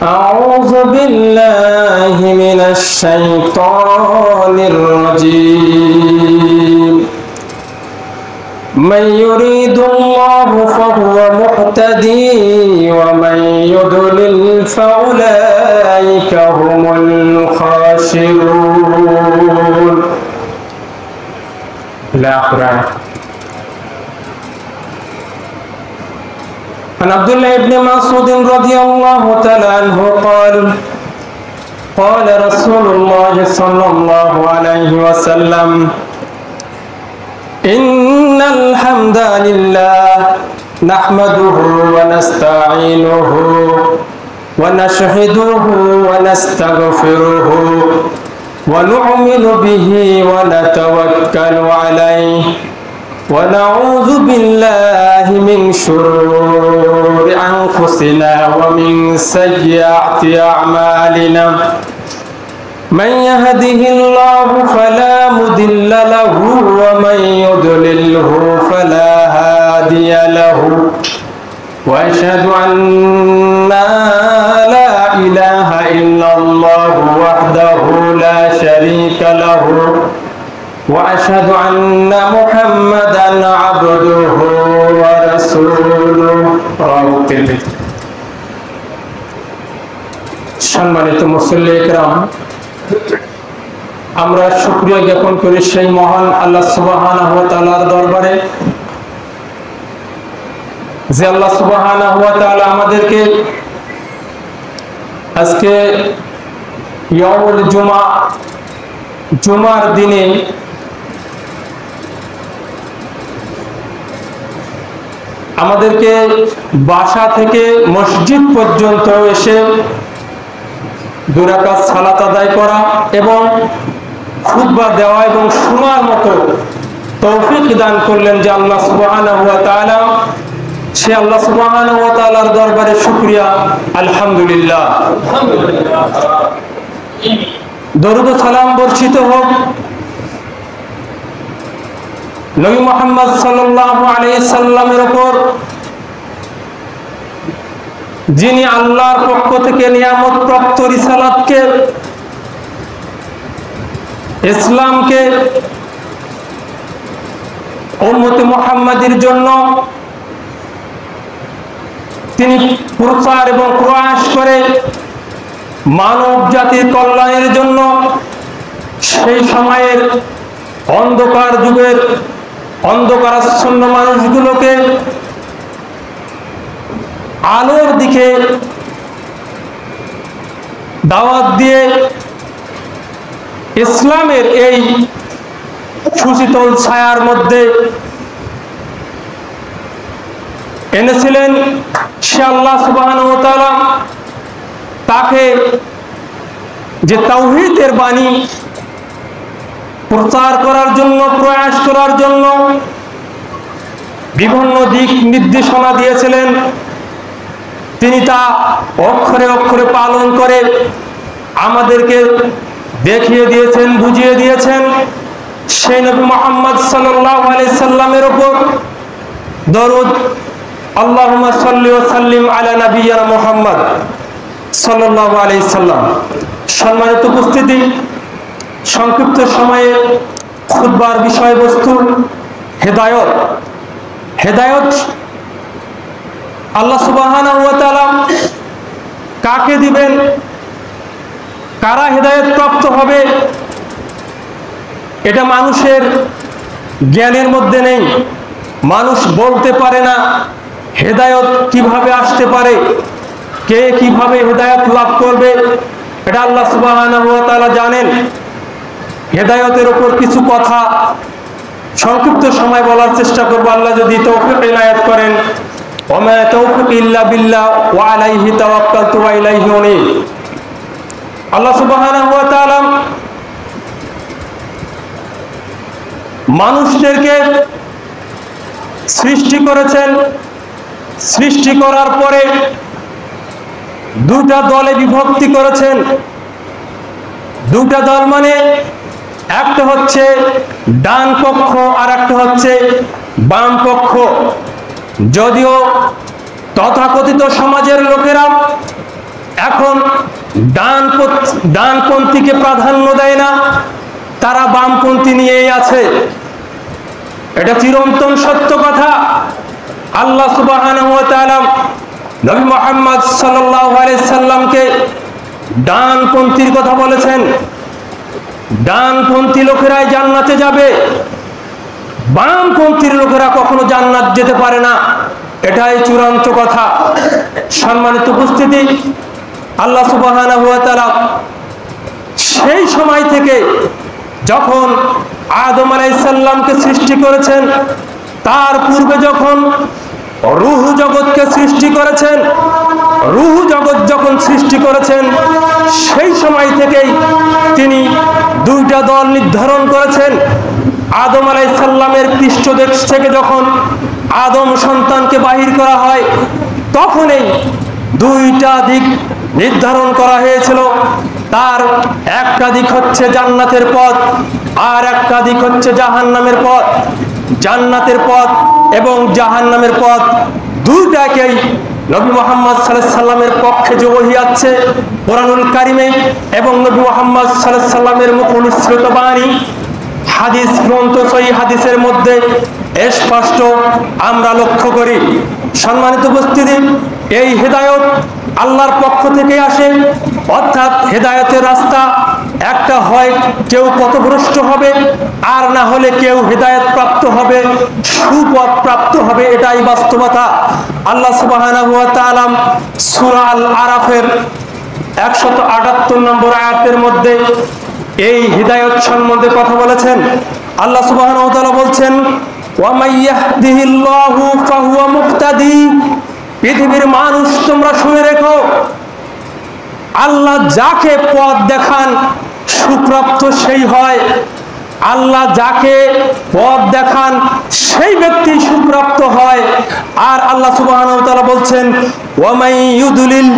أعوذ بالله من الشيطان الرجيم من يريد الله فهو مهتدي ومن يضلل فأولئك هم الخاسرون. الآخرة. عن عبد الله بن مسعود رضي الله تعالى عنه قال قال رسول الله صلى الله عليه وسلم إن الحمد لله نحمده ونستعينه ونشهده ونستغفره ونؤمن به ونتوكل عليه ونعوذ بالله من شرور أنفسنا ومن سيئات أعمالنا من يهده الله فلا مضل له ومن يضلله فلا هادي له وأشهد أن لا إله إلا الله وحده لا شريك له وأشهد أن محمدا عبده ورسوله. সম্মানিত মুসল্লি ইকরাম, আমরা শুকরিয়া জ্ঞাপন করি সেই মহান আল্লাহ সুবহানাহু ওয়া তাআলার দরবারে যে আল্লাহ সুবহানাহু ওয়া তাআলা আমাদেরকে আজকে ইয়াউমুল জুমা জুমার দিনে আমাদেরকে বাসা থেকে মসজিদ পর্যন্ত এসে দুই রাকাত সালাত আদায় করা এবং খুতবা দেওয়া এবং শোনার মতো তৌফিক দান করলেন যে আল্লাহ সুবহানাহু ওয়া তাআলা। সে আল্লাহ সুবহানাহু ওয়া তাআলার দরবারে শুকরিয়া, আলহামদুলিল্লাহ। দরুদ ও সালাম বর্ষিত হোক নবী মুহাম্মদ সাল্লাল্লাহু আলাইহি সাল্লামের উপর, যিনি আল্লাহর পক্ষ থেকে নিয়ামত প্রাপ্ত রিসালাতকে, ইসলামকে উম্মতে মুহাম্মাদীর জন্য তিনি প্রচার এবং প্রয়াস করে মানব জাতির কল্যাণের জন্য সেই সময়ের অন্ধকার যুগের অন্ধকারাচ্ছন্ন মানুষগুলোকে আলোর দিকে দাওয়াত দিয়ে ইসলামের এই সুশীতল ছায়ার মধ্যে এনেছিলেন। সে আল্লাহ সুবহানাহু ওয়া তাআলা তাকে যে তাওহীদের বাণী প্রচার করার জন্য, প্রয়াস করার জন্য বিভিন্ন দিক নির্দেশনা দিয়েছিলেন, তিনি তা অক্ষরে অক্ষরে পালন করে আমাদেরকে দেখিয়ে দিয়েছেন, বুঝিয়ে দিয়েছেন। সেই নবী মুহাম্মদ সাল্লাল্লাহু আলাইহি সাল্লামের উপর দরুদ, আল্লাহুম্মা সাল্লি ওয়া সাল্লিম আলা নাবিয়্যিনা মুহাম্মদ সাল্লাল্লাহু আলাইহি সাল্লাম। সম্মানিত উপস্থিতি, সংক্ষিপ্ত সময়ে খুতবার বিষয়বস্তু হেদায়েত। হেদায়েত আল্লাহ সুবহানাহু ওয়া তাআলা কাকে দিবেন, কারা হেদায়েত প্রাপ্ত হবে, এটা মানুষের জ্ঞানের মধ্যে নেই। মানুষ বলতে পারে না হেদায়েত কিভাবে আসতে পারে, কে কিভাবে হেদায়েত লাভ করবে, এটা আল্লাহ সুবহানাহু ওয়া তাআলা জানেন। হেদায়েতের উপর কিছু কথা সংক্ষিপ্ত সময় বলার চেষ্টা করব, আল্লাহ যদি তৌফিক ইনায়াত করেন। ওমা তাওফিক ইল্লা বিল্লাহ ওয়া আলাইহি তাওয়াক্কালতু ওয়া ইলাইহি উনীব। আল্লাহ সুবহানাহু ওয়া তাআলা মানুষদেরকে সৃষ্টি করেছেন। সৃষ্টি করার পরে দুটা দলে বিভক্তি করেছেন। দুটা দল মানে একটা হচ্ছে ডান পক্ষ আর একটা হচ্ছে বাম পক্ষ। যদিও তথাকথিত সমাজের লোকেরা এখন ডানপন্থীকে প্রাধান্য দেয় না, তারা বামপন্থী নিয়েই আছে। এটা চিরন্তন সত্য কথা। আল্লাহ সুবহানাহু ওয়া তাআলা নবী মুহাম্মদ সাল্লাল্লাহু আলাইহি সাল্লামকে ডানপন্থীর কথা বলেছেন। ডানপন্থী লোকেরাই জান্নাতে যাবে, বামপন্থীর লোকেরা কখনো জান্নাত যেতে পারে না, এটাই চূড়ান্ত কথা। সম্মানিত উপস্থিতি, আল্লাহ সুবহানাহু ওয়া তাআলা সেই সময় থেকে যখন আদম আলাইহিস সালামকে সৃষ্টি করেছেন, তার পূর্বে যখন রূহ জগৎকে সৃষ্টি করেছেন, রূহ জগৎ যখন সৃষ্টি করেছেন, সেই সময় থেকেই তিনি দুইটা দল নির্ধারণ করেছেন। আদম আলাইহিস সালামের পৃষ্ঠদেশ থেকে যখন আদম সন্তানকে বাহির করা হয়, তখনই দুইটা দিক নির্ধারণ করা হয়েছিল। তার একটা দিক হচ্ছে জান্নাতের পথ, আর একটা দিক হচ্ছে জাহান্নামের পথ। জান্নাতের পথ এবং জাহান্নামের পথ দুইটাকেই নবী মুহাম্মদ সাল্লাল্লাহু আলাইহি সাল্লামের পক্ষে যে ওহী আছে কোরআনুল কারিমে, এবং নবী মুহাম্মদ সাল্লাল্লাহু আলাইহি সাল্লামের মুখনিসৃত বাণী হাদিস গ্রন্থ সহিহ হাদিসের মধ্যে স্পষ্ট আমরা লক্ষ্য করি। সম্মানিত উপস্থিতি, এই হেদায়েত আল্লাহর পক্ষ থেকে আসে, অর্থাৎ হেদায়েতের রাস্তা একটা হয় কেউ পথভ্রষ্ট হবে, আর না হলে কেউ হেদায়েত প্রাপ্ত হবে, সুপথ প্রাপ্ত হবে, এটাই বাস্তবতা। আল্লাহ সুবহানাহু ওয়া তাআলা সূরা আল আরাফের 178 নম্বর আয়াতের মধ্যে এই হিদায়াত সম্বন্ধে কথা বলেছেন। আল্লাহ সুবহানাহু ওয়া তাআলা বলছেন, ওয়া মাই ইয়াহদিহিল্লাহু ফাহুয়া মুহতাদি। পৃথিবীর মানুষ তোমরা শুনে রেখো, আল্লাহ যাকে পথ দেখান সুপ্রাপ্ত সেই হয়। আল্লাহ যাকে পথ দেখান সেই ব্যক্তি সুপ্রাপ্ত হয়। আর আল্লাহ সুবহানাহু ওয়া তাআলা বলছেন, ওয়া মাই ইউদলিল,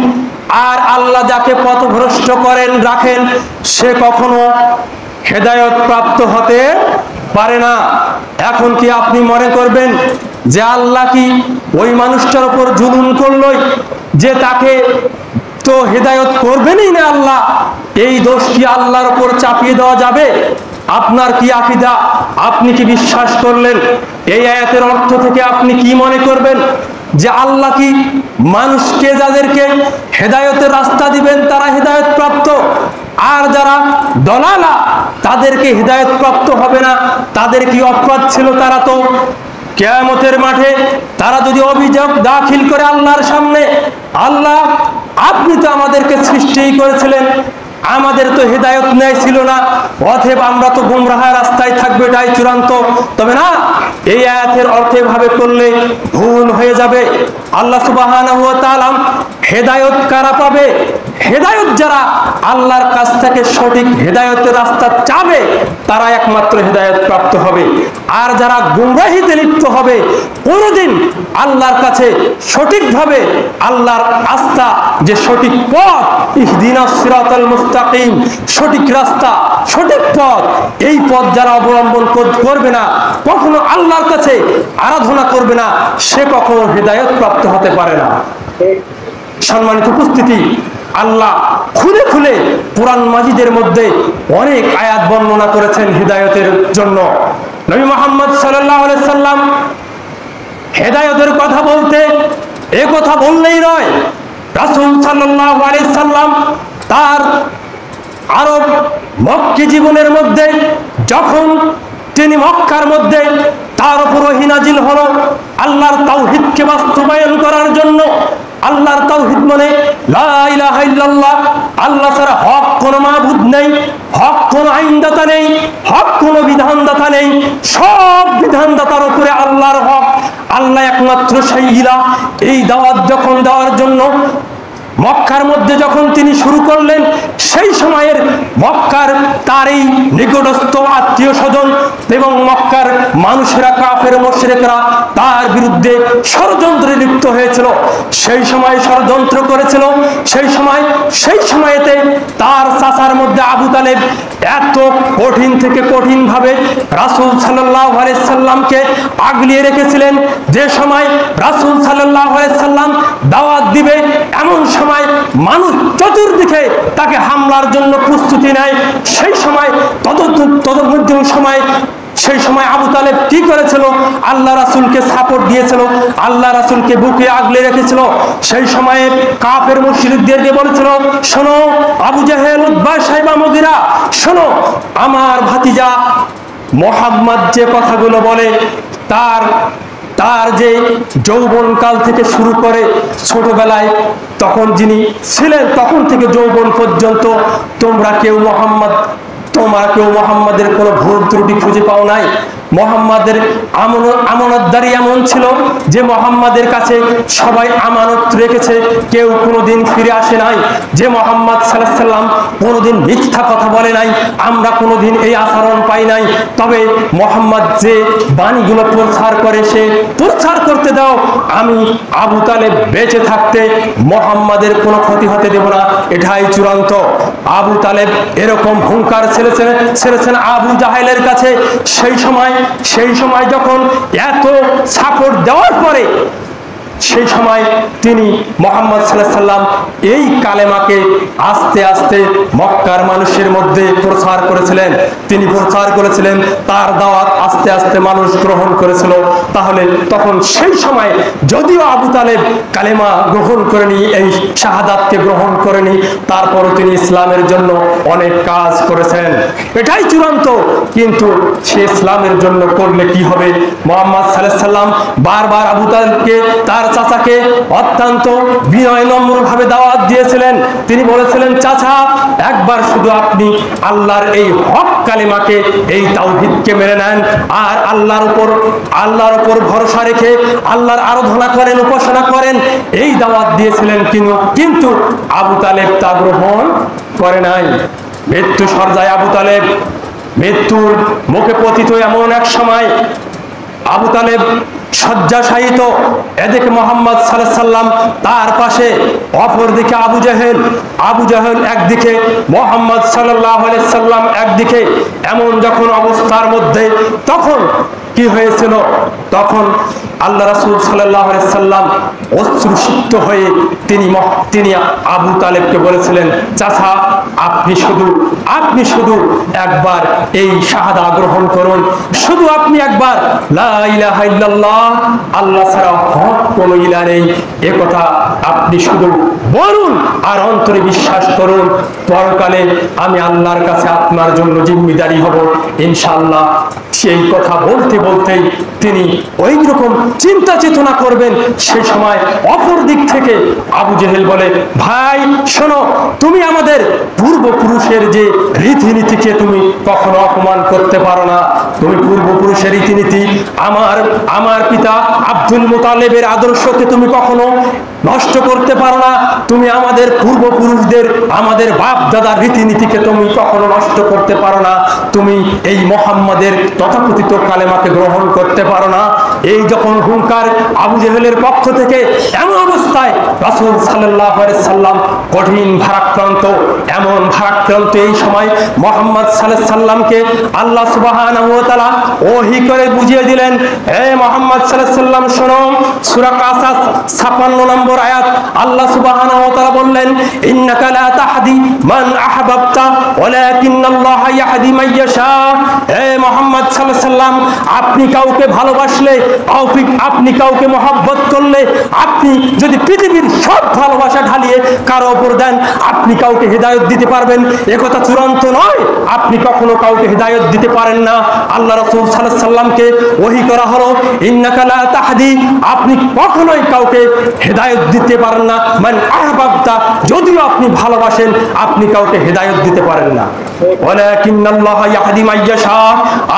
আর আল্লাহ যাকে পথভ্রষ্ট করেন রাখেন সে কখনো হেদায়েত প্রাপ্ত হতে পারে না। এখন কি আপনি মনে করবেন যে আল্লাহ কি ওই মানুষটার উপর জুলুম করলই, যে তাকে তো হেদায়েত করবেনই না আল্লাহ, এই দোষ কি আল্লাহর উপর চাপিয়ে দেওয়া যাবে? আপনার কি আকীদা? আপনি কি বিশ্বাস করলেন? এই আয়াতের অর্থ থেকে আপনি কি মনে করবেন যে আল্লাহ কি মানুষকে যাদেরকে হেদায়েতের রাস্তা দিবেন তারা হেদায়েত প্রাপ্ত, আর যারা দলালা তাদেরকে হেদায়েত প্রাপ্ত হবে না? তাদের কি অপরাধ ছিল? তারা তো কিয়ামতের মাঠে তারা যদি অভিযোগ দাখিল করে আল্লাহর সামনে, আল্লাহ আপনি তো আমাদেরকে সৃষ্টি করেছিলেন, আমাদের তো হেদায়েত ন্যায় ছিল না, অতএব আমরা তো গুমরাহ রাস্তায় থাকবো, এটাই চূড়ান্ত। তবে না, এই আয়াতের অর্থ এভাবে করলে ভুল হয়ে যাবে। আল্লাহ সুবহানাহু ওয়া তাআলা হেদায়েত কারা পাবে? হেদায়েত যারা আল্লাহর কাছ থেকে সঠিক হেদায়েতের রাস্তা চাবে তারা একমাত্র হেদায়েত প্রাপ্ত হবে। আর যারা গুমরাহিতে লিপ্ত হবে, কোনোদিন আল্লাহর কাছে সঠিকভাবে আল্লাহর আস্থা যে সঠিক পথ, ইহদিনাস সিরাতাল মুস্তাকিম, সঠিক রাস্তা, সঠিক পথ, এই পথ যারা অবলম্বন করবে না, কখনো আল্লাহর কাছে আরাধনা করবে না, সে কখনো হেদায়েত প্রাপ্ত হতে পারে না। সম্মানিত উপস্থিতি, আল্লাহ খুলে খুলে কোরআন মাজিদের মধ্যে অনেক আয়াত বর্ণনা করেছেন হেদায়েতের জন্য। নবী মুহাম্মদ সাল্লাল্লাহু আলাইহি সাল্লাম হেদায়েতের কথা বলতে এ কথা বললেই নয়, রাসূল সাল্লাল্লাহু আলাইহি সাল্লাম তার আরব মক্কি জীবনের মধ্যে যখন তিনি মক্কার মধ্যে তার উপর ওহী নাজিল হলো আল্লাহর তাওহীদকে বাস্তবায়ন করার জন্য। আল্লাহর তাওহীদ মানে লা ইলাহা ইল্লাল্লাহ, আল্লাহ ছাড়া হক কোনো মাবুদ নেই, হক কোনো আইনদাতা নেই, হক কোনো বিধানদাতা নেই, সব বিধানদাতার উপরে আল্লাহর হক, আল্লাহ একমাত্র সেই ইলাহ। এই দাওয়াত যখন দেওয়ার জন্য মক্কার মধ্যে যখন তিনি শুরু করলেন, সেই সময়ের মক্কার তার এই নিকটস্থ আত্মীয় স্বজন এবং মক্কার মানুষেরা, কাফের মুশরিকরা তার বিরুদ্ধে ষড়যন্ত্রে লিপ্ত হয়েছিল। সেই সময় ষড়যন্ত্র করেছিল, সেই সময়েতে তার চাচার মধ্যে আবু তালেব এত কঠিন থেকে কঠিন ভাবে রাসূল সাল্লাল্লাহু আলাইহি সাল্লামকে আগলিয়ে রেখেছিলেন। যে সময় রাসূল সাল্লাল্লাহু আলাইহি সাল্লাম দাওয়াত দিবে, এমন সময় মানুষ চতুর্দিকে তাকে হামলার জন্য প্রস্তুতি নেয়, সেই সময় তদমধ্যে সেই সময় আবু তালেব কি করেছিল? আল্লাহ রাসূলকে সাপোর্ট দিয়েছিল, আল্লাহ রাসূলকে বুকে আগলে রেখেছিল। সেই সময়ে কাফের মুশরিকদেরকে বলেছিল, শোনো আবু জাহেল, উতবা, শাইবা, মুগীরা, শোনো আমার ভাতিজা মুহাম্মদ যে কথাগুলো বলে তার যে যৌবনকাল থেকে শুরু করে ছোটবেলায় তখন যিনি ছিলেন তখন থেকে যৌবন পর্যন্ত তোমরা কেউ মোহাম্মদের কোনো ভুল ত্রুটি খুঁজে পাও নাই। মোহাম্মদের আমানতদারি এমন ছিল যে মোহাম্মদের কাছে সবাই আমানত রেখেছে, কেউ কোনোদিন ফিরে আসে নাই। যে মোহাম্মদ সাল্লাল্লাহু আলাইহি সাল্লাম কোনোদিন মিথ্যা কথা বলে নাই, আমরা কোনোদিন এই আচরণ পাই নাই। তবে মোহাম্মদ যে বাণীগুলো প্রচার করে, সে প্রচার করতে দাও, আমি আবু তালেব বেঁচে থাকতে মোহাম্মদের কোনো ক্ষতি হতে দেব না, এটাই চূড়ান্ত। আবু তালেব এরকম হুঙ্কার ছেড়েছেন আবু জাহেলের কাছে। সেই সময় যখন এত সাপোর্ট দেওয়ার পরে সেই সময় তিনি মুহাম্মদ সাল্লাল্লাহু আলাইহি সাল্লাম এই কালেমাকে আস্তে আস্তে মক্কার মানুষের মধ্যে প্রচার করেছিলেন। তিনি প্রচার করেছিলেন, তার দাওয়াত আস্তে আস্তে মানুষ গ্রহণ করেছিল। তাহলে তখন সেই সময় যদিও আবু তালেব কালেমা গ্রহণ করেনি, এই শাহাদাতকে গ্রহণ করেনি, তারপরও তিনি ইসলামের জন্য অনেক কাজ করেছেন, এটাই চূড়ান্ত। কিন্তু সে ইসলামের জন্য করলে কি হবে? মুহাম্মদ সাল্লাল্লাহু আলাইহি সাল্লাম বারবার আবু তালেবকে, তার চাচাকে অত্যন্ত বিনয় নম্র ভাবে দাওয়াত দিয়েছিলেন। তিনি বলেছিলেন, চাচা একবার শুধু আপনি আল্লাহর এই হক কালেমাকে, এই তাওহীদকে মেনে নেন, আর আল্লাহর উপর ভরসা রেখে আল্লাহর আরাধনা করেন, উপাসনা করেন, এই দাওয়াত দিয়েছিলেন। কিন্তু আবু তালেব তা গ্রহণ করে নাই। মৃত্যু সজ্জায় আবু তালেব, মৃত্যুর মুখে পতিত এমন এক সময় আবু তালেব শয্যাশায়িত, এদিকে মুহাম্মদ সাল্লাল্লাহু আলাইহি সাল্লাম তার পাশে, অপরদিকে আবু জাহেল একদিকে, মুহাম্মদ সাল্লাল্লাহু আলাইহি সাল্লাম একদিকে। এমন যখন অবস্থার মধ্যে তখন কি হয়েছিল? তখন আল্লাহ রাসূল সাল্লাল্লাহু আলাইহি সাল্লাম অশ্রুসিক্ত হয়ে তিনি আবু তালেবকে বলেছিলেন, চাচা আপনি শুধু একবার এই শাহাদা গ্রহণ করুন, শুধু আপনি একবার লা ইলাহা ইল্লাল্লাহ, আল্লাহ ছাড়া হক কোনো ইলাহ নেই, এ কথা আপনি শুধু বলুন আর অন্তরে বিশ্বাস করুন, পরকালে আমি আল্লাহর কাছে আপনার জন্য জিম্মেদারি হব ইনশাআল্লাহ। সেই কথা বলতেই তিনি ওই রকম চিন্তা চেতনা করবেন। সেই সময় অপর দিক থেকে আবু জেহেল বলে, ভাই শোনো, তুমি আমাদের পূর্বপুরুষের যে রীতিনীতিকে তুমি কখনো অপমান করতে পারো না। তুমি পূর্বপুরুষের রীতিনীতি, আমার পিতা আব্দুল মুতালিবের আদর্শকে তুমি কখনো নষ্ট করতে পারো না। তুমি আমাদের পূর্বপুরুষদের, আমাদের বাপ দাদার রীতিনীতিকে তুমি কখনো নষ্ট করতে পারো না। তুমি এই মুহাম্মাদের তথাকথিত কালেমাকে গ্রহণ করতে পারো না। এই যখন হুঙ্কার আবু জেহেলের পক্ষ থেকে, এমন অবস্থায় রাসূল সাল্লাল্লাহু আলাইহি সাল্লাম কঠিন ভারাক্রান্ত, এমন ভারাক্রান্ত এই সময় মুহাম্মদ সাল্লাল্লাহু আলাইহি সাল্লামকে আল্লাহ সুবহানাহু ওয়া তাআলা ওহী করে বুঝিয়ে দিলেন, হে মুহাম্মদ সাল্লাল্লাহু আলাইহি সাল্লাম শোনো, সূরা কাসাস 56 নম্বর আয়াত, আল্লাহ সুবহানাহু ওয়া তাআলা বললেন, ইন্নাকা লা তাহদি মান আহবাবতা ওয়ালাকিন্নাল্লাহা ইয়াহদি মান ইয়াশা। হে মুহাম্মদ সাল্লাল্লাহু আলাইহি সাল্লাম, আপনি কাউকে ভালোবাসলে, আপনি কাউকে মহব্বত করলে, আপনি যদি পৃথিবীর সব ভালোবাসা ঢালিয়ে কারো উপর দেন, আপনি কাউকে হিদায়াত দিতে পারবেন, একথা চূড়ান্ত নয়। আপনি কখনো কাউকে হিদায়াত দিতে পারেন না। আল্লাহ রাসূল সাল্লাল্লাহু আলাইহি সাল্লামকে ওহী করা হলো, ইন্নাকা লা তাহদি, আপনি কখনোই কাউকে হিদায়াত দিতে পারেন না, মান আহবাবতা, যদিও আপনি ভালোবাসেন, আপনি কাউকে হিদায়াত দিতে পারেন না। ওয়ালাকিন্নাল্লাহা ইয়াহদি মান ইয়াশা,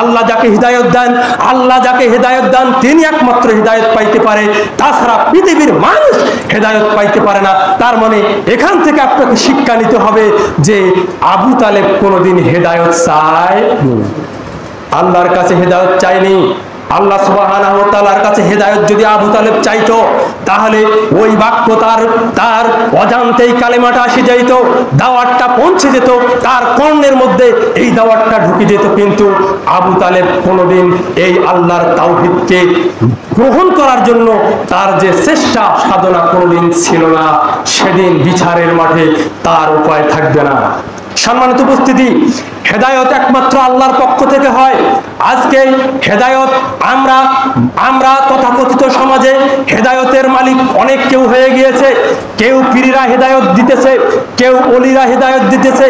আল্লাহ যাকে হিদায়াত দেন, তিনি একমাত্র হিদায়াত পাইতে পারে, তাছাড়া পৃথিবীর মানুষ হিদায়াত পাইতে পারে না। তার মানে এখান থেকে আপনাকে শিক্ষা নিতে হবে যে আবু তালেব কোনোদিন হিদায়াত চায়, আল্লাহর কাছে হিদায়াত চায়নি। আল্লাহ সুবহানাহু ওয়া তাআলার কাছে হেদায়েত যদি আবু তালেব চাইতো, তাহলে ওই বাক্য তার অজান্তেই কালেমাটা আসে যেত, দাওয়াতটা পৌঁছে যেত, তার কর্ণের মধ্যে এই দাওয়াতটা ঢুকে যেত। কিন্তু আবু তালেব কোনোদিন এই আল্লাহর তাওহীদকে গ্রহণ করার জন্য তার যে চেষ্টা সাধনা কোনোদিন ছিল না। সেদিন বিচারের মাঠে তার উপায় থাকবে না। সম্মানিত উপস্থিতি, হেদায়েত একমাত্র আল্লাহর পক্ষ থেকে হয়। আজকে হেদায়েত আমরা তথাকথিত সমাজে হেদায়েতের মালিক অনেক কেউ হয়ে গিয়েছে। কেউ পীররা হেদায়েত দিতেছে, কেউ ওলিরা হেদায়েত দিতেছে।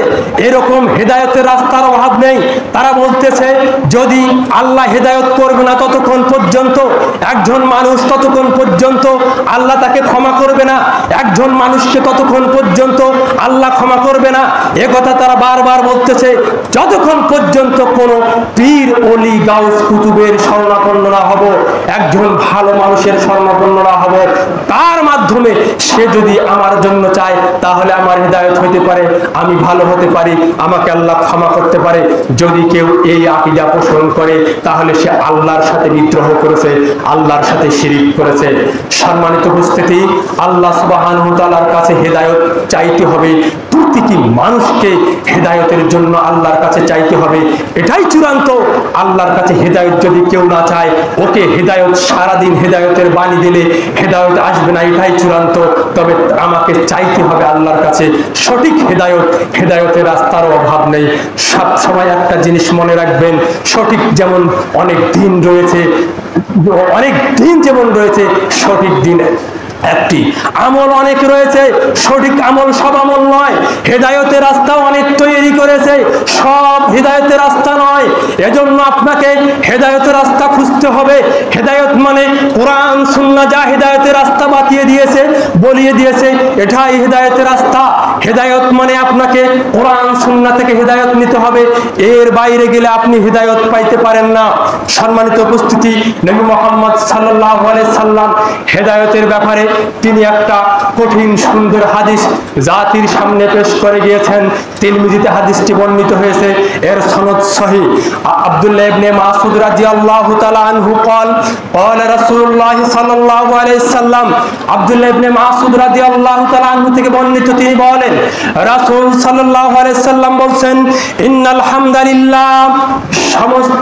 এরকম হেদায়েতের রাস্তার অভাব নেই। তারা বলতেছে যদি আল্লাহ হেদায়েত করবে না ততক্ষণ পর্যন্ত, একজন মানুষ ততক্ষণ পর্যন্ত আল্লাহ তাকে ক্ষমা করবে না, একজন মানুষকে ততক্ষণ পর্যন্ত আল্লাহ ক্ষমা করবে না। এ কথা তারা বারবার বলতেছে, যতক্ষণ পর্যন্ত কোনো পীর ওলি গাউস কুতুবের শরণাপন্ন না হব, একজন ভালো মানুষের শরণাপন্ন না হব, তার মাধ্যমে সে যদি আমার জন্য চায় তাহলে আমার হেদায়েত হতে পারে, আমি ভালো হতে পারি, আমাকে আল্লাহ ক্ষমা করতে পারে। যদি কেউ এই আকীদা পোষণ করে তাহলে সে আল্লাহর সাথে বিদ্রোহ করেছে, আল্লাহর সাথে শিরিক করেছে। সম্মানিত উপস্থিতি, আল্লাহ সুবহানাহু ওয়া তাআলার কাছে হেদায়েত চাইতে হবে। প্রতিটি মানুষকে হেদায়েতের জন্য আল্লাহর কাছে চাইতে হবে, এটাই চূড়ান্ত। আল্লাহর কাছে হেদায়েত যদি কেউ না চায়, ওকে হেদায়েত সারাদিন হেদায়েতের বাণী দিলে হেদায়েত আসবে না, এটাই চূড়ান্ত। তবে আমাকে চাইতে হবে আল্লাহর কাছে সঠিক হেদায়েত। হেদায়েতের রাস্তার অভাব নেই। সব সময় একটা জিনিস মনে রাখবেন, সঠিক যেমন অনেক দিন রয়েছে, অনেক দিন যেমন রয়েছে, সঠিক দিনে একটি আমল অনেক রয়েছে। সঠিক আমল সব আমল নয়। হেদায়েতের রাস্তা অনেক তৈরি করেছে, সব হেদায়েতের রাস্তা নয়। এজন্য আপনাকে হেদায়েতের রাস্তা খুঁজতে হবে। হেদায়েত মানে কোরআন সুন্নাহ যা হেদায়েতের রাস্তা বাতিয়ে দিয়েছে, বলিয়ে দিয়েছে, এটাই হেদায়েতের রাস্তা। হেদায়েত মানে আপনাকে কোরআন সুন্নাহ থেকে হেদায়েত নিতে হবে, এর বাইরে গেলে আপনি হেদায়েত পাইতে পারেন না। সম্মানিত উপস্থিতি, নবী মুহাম্মদ সাল্লাল্লাহু আলাইহি সাল্লাম হেদায়েতের ব্যাপারে তিনি একটা কঠিন সুন্দর হাদিস জাতির সামনে পেশ করে গিয়েছেন। তিরমিজিতে হাদিসটি বর্ণিত হয়েছে, এর সনদ সহিহ। আব্দুল্লাহ ইবনে মাসউদ রাদিয়াল্লাহু তাআলা আনহু قال قال رسول الله সাল্লাল্লাহু আলাইহি সাল্লাম, আব্দুল্লাহ ইবনে মাসউদ রাদিয়াল্লাহু তাআলা আনহু থেকে বর্ণিত, তিনি বলেন রাসূল সাল্লাল্লাহু আলাইহি সাল্লাম বলেন, ইন্নাল হামদালিল্লাহ,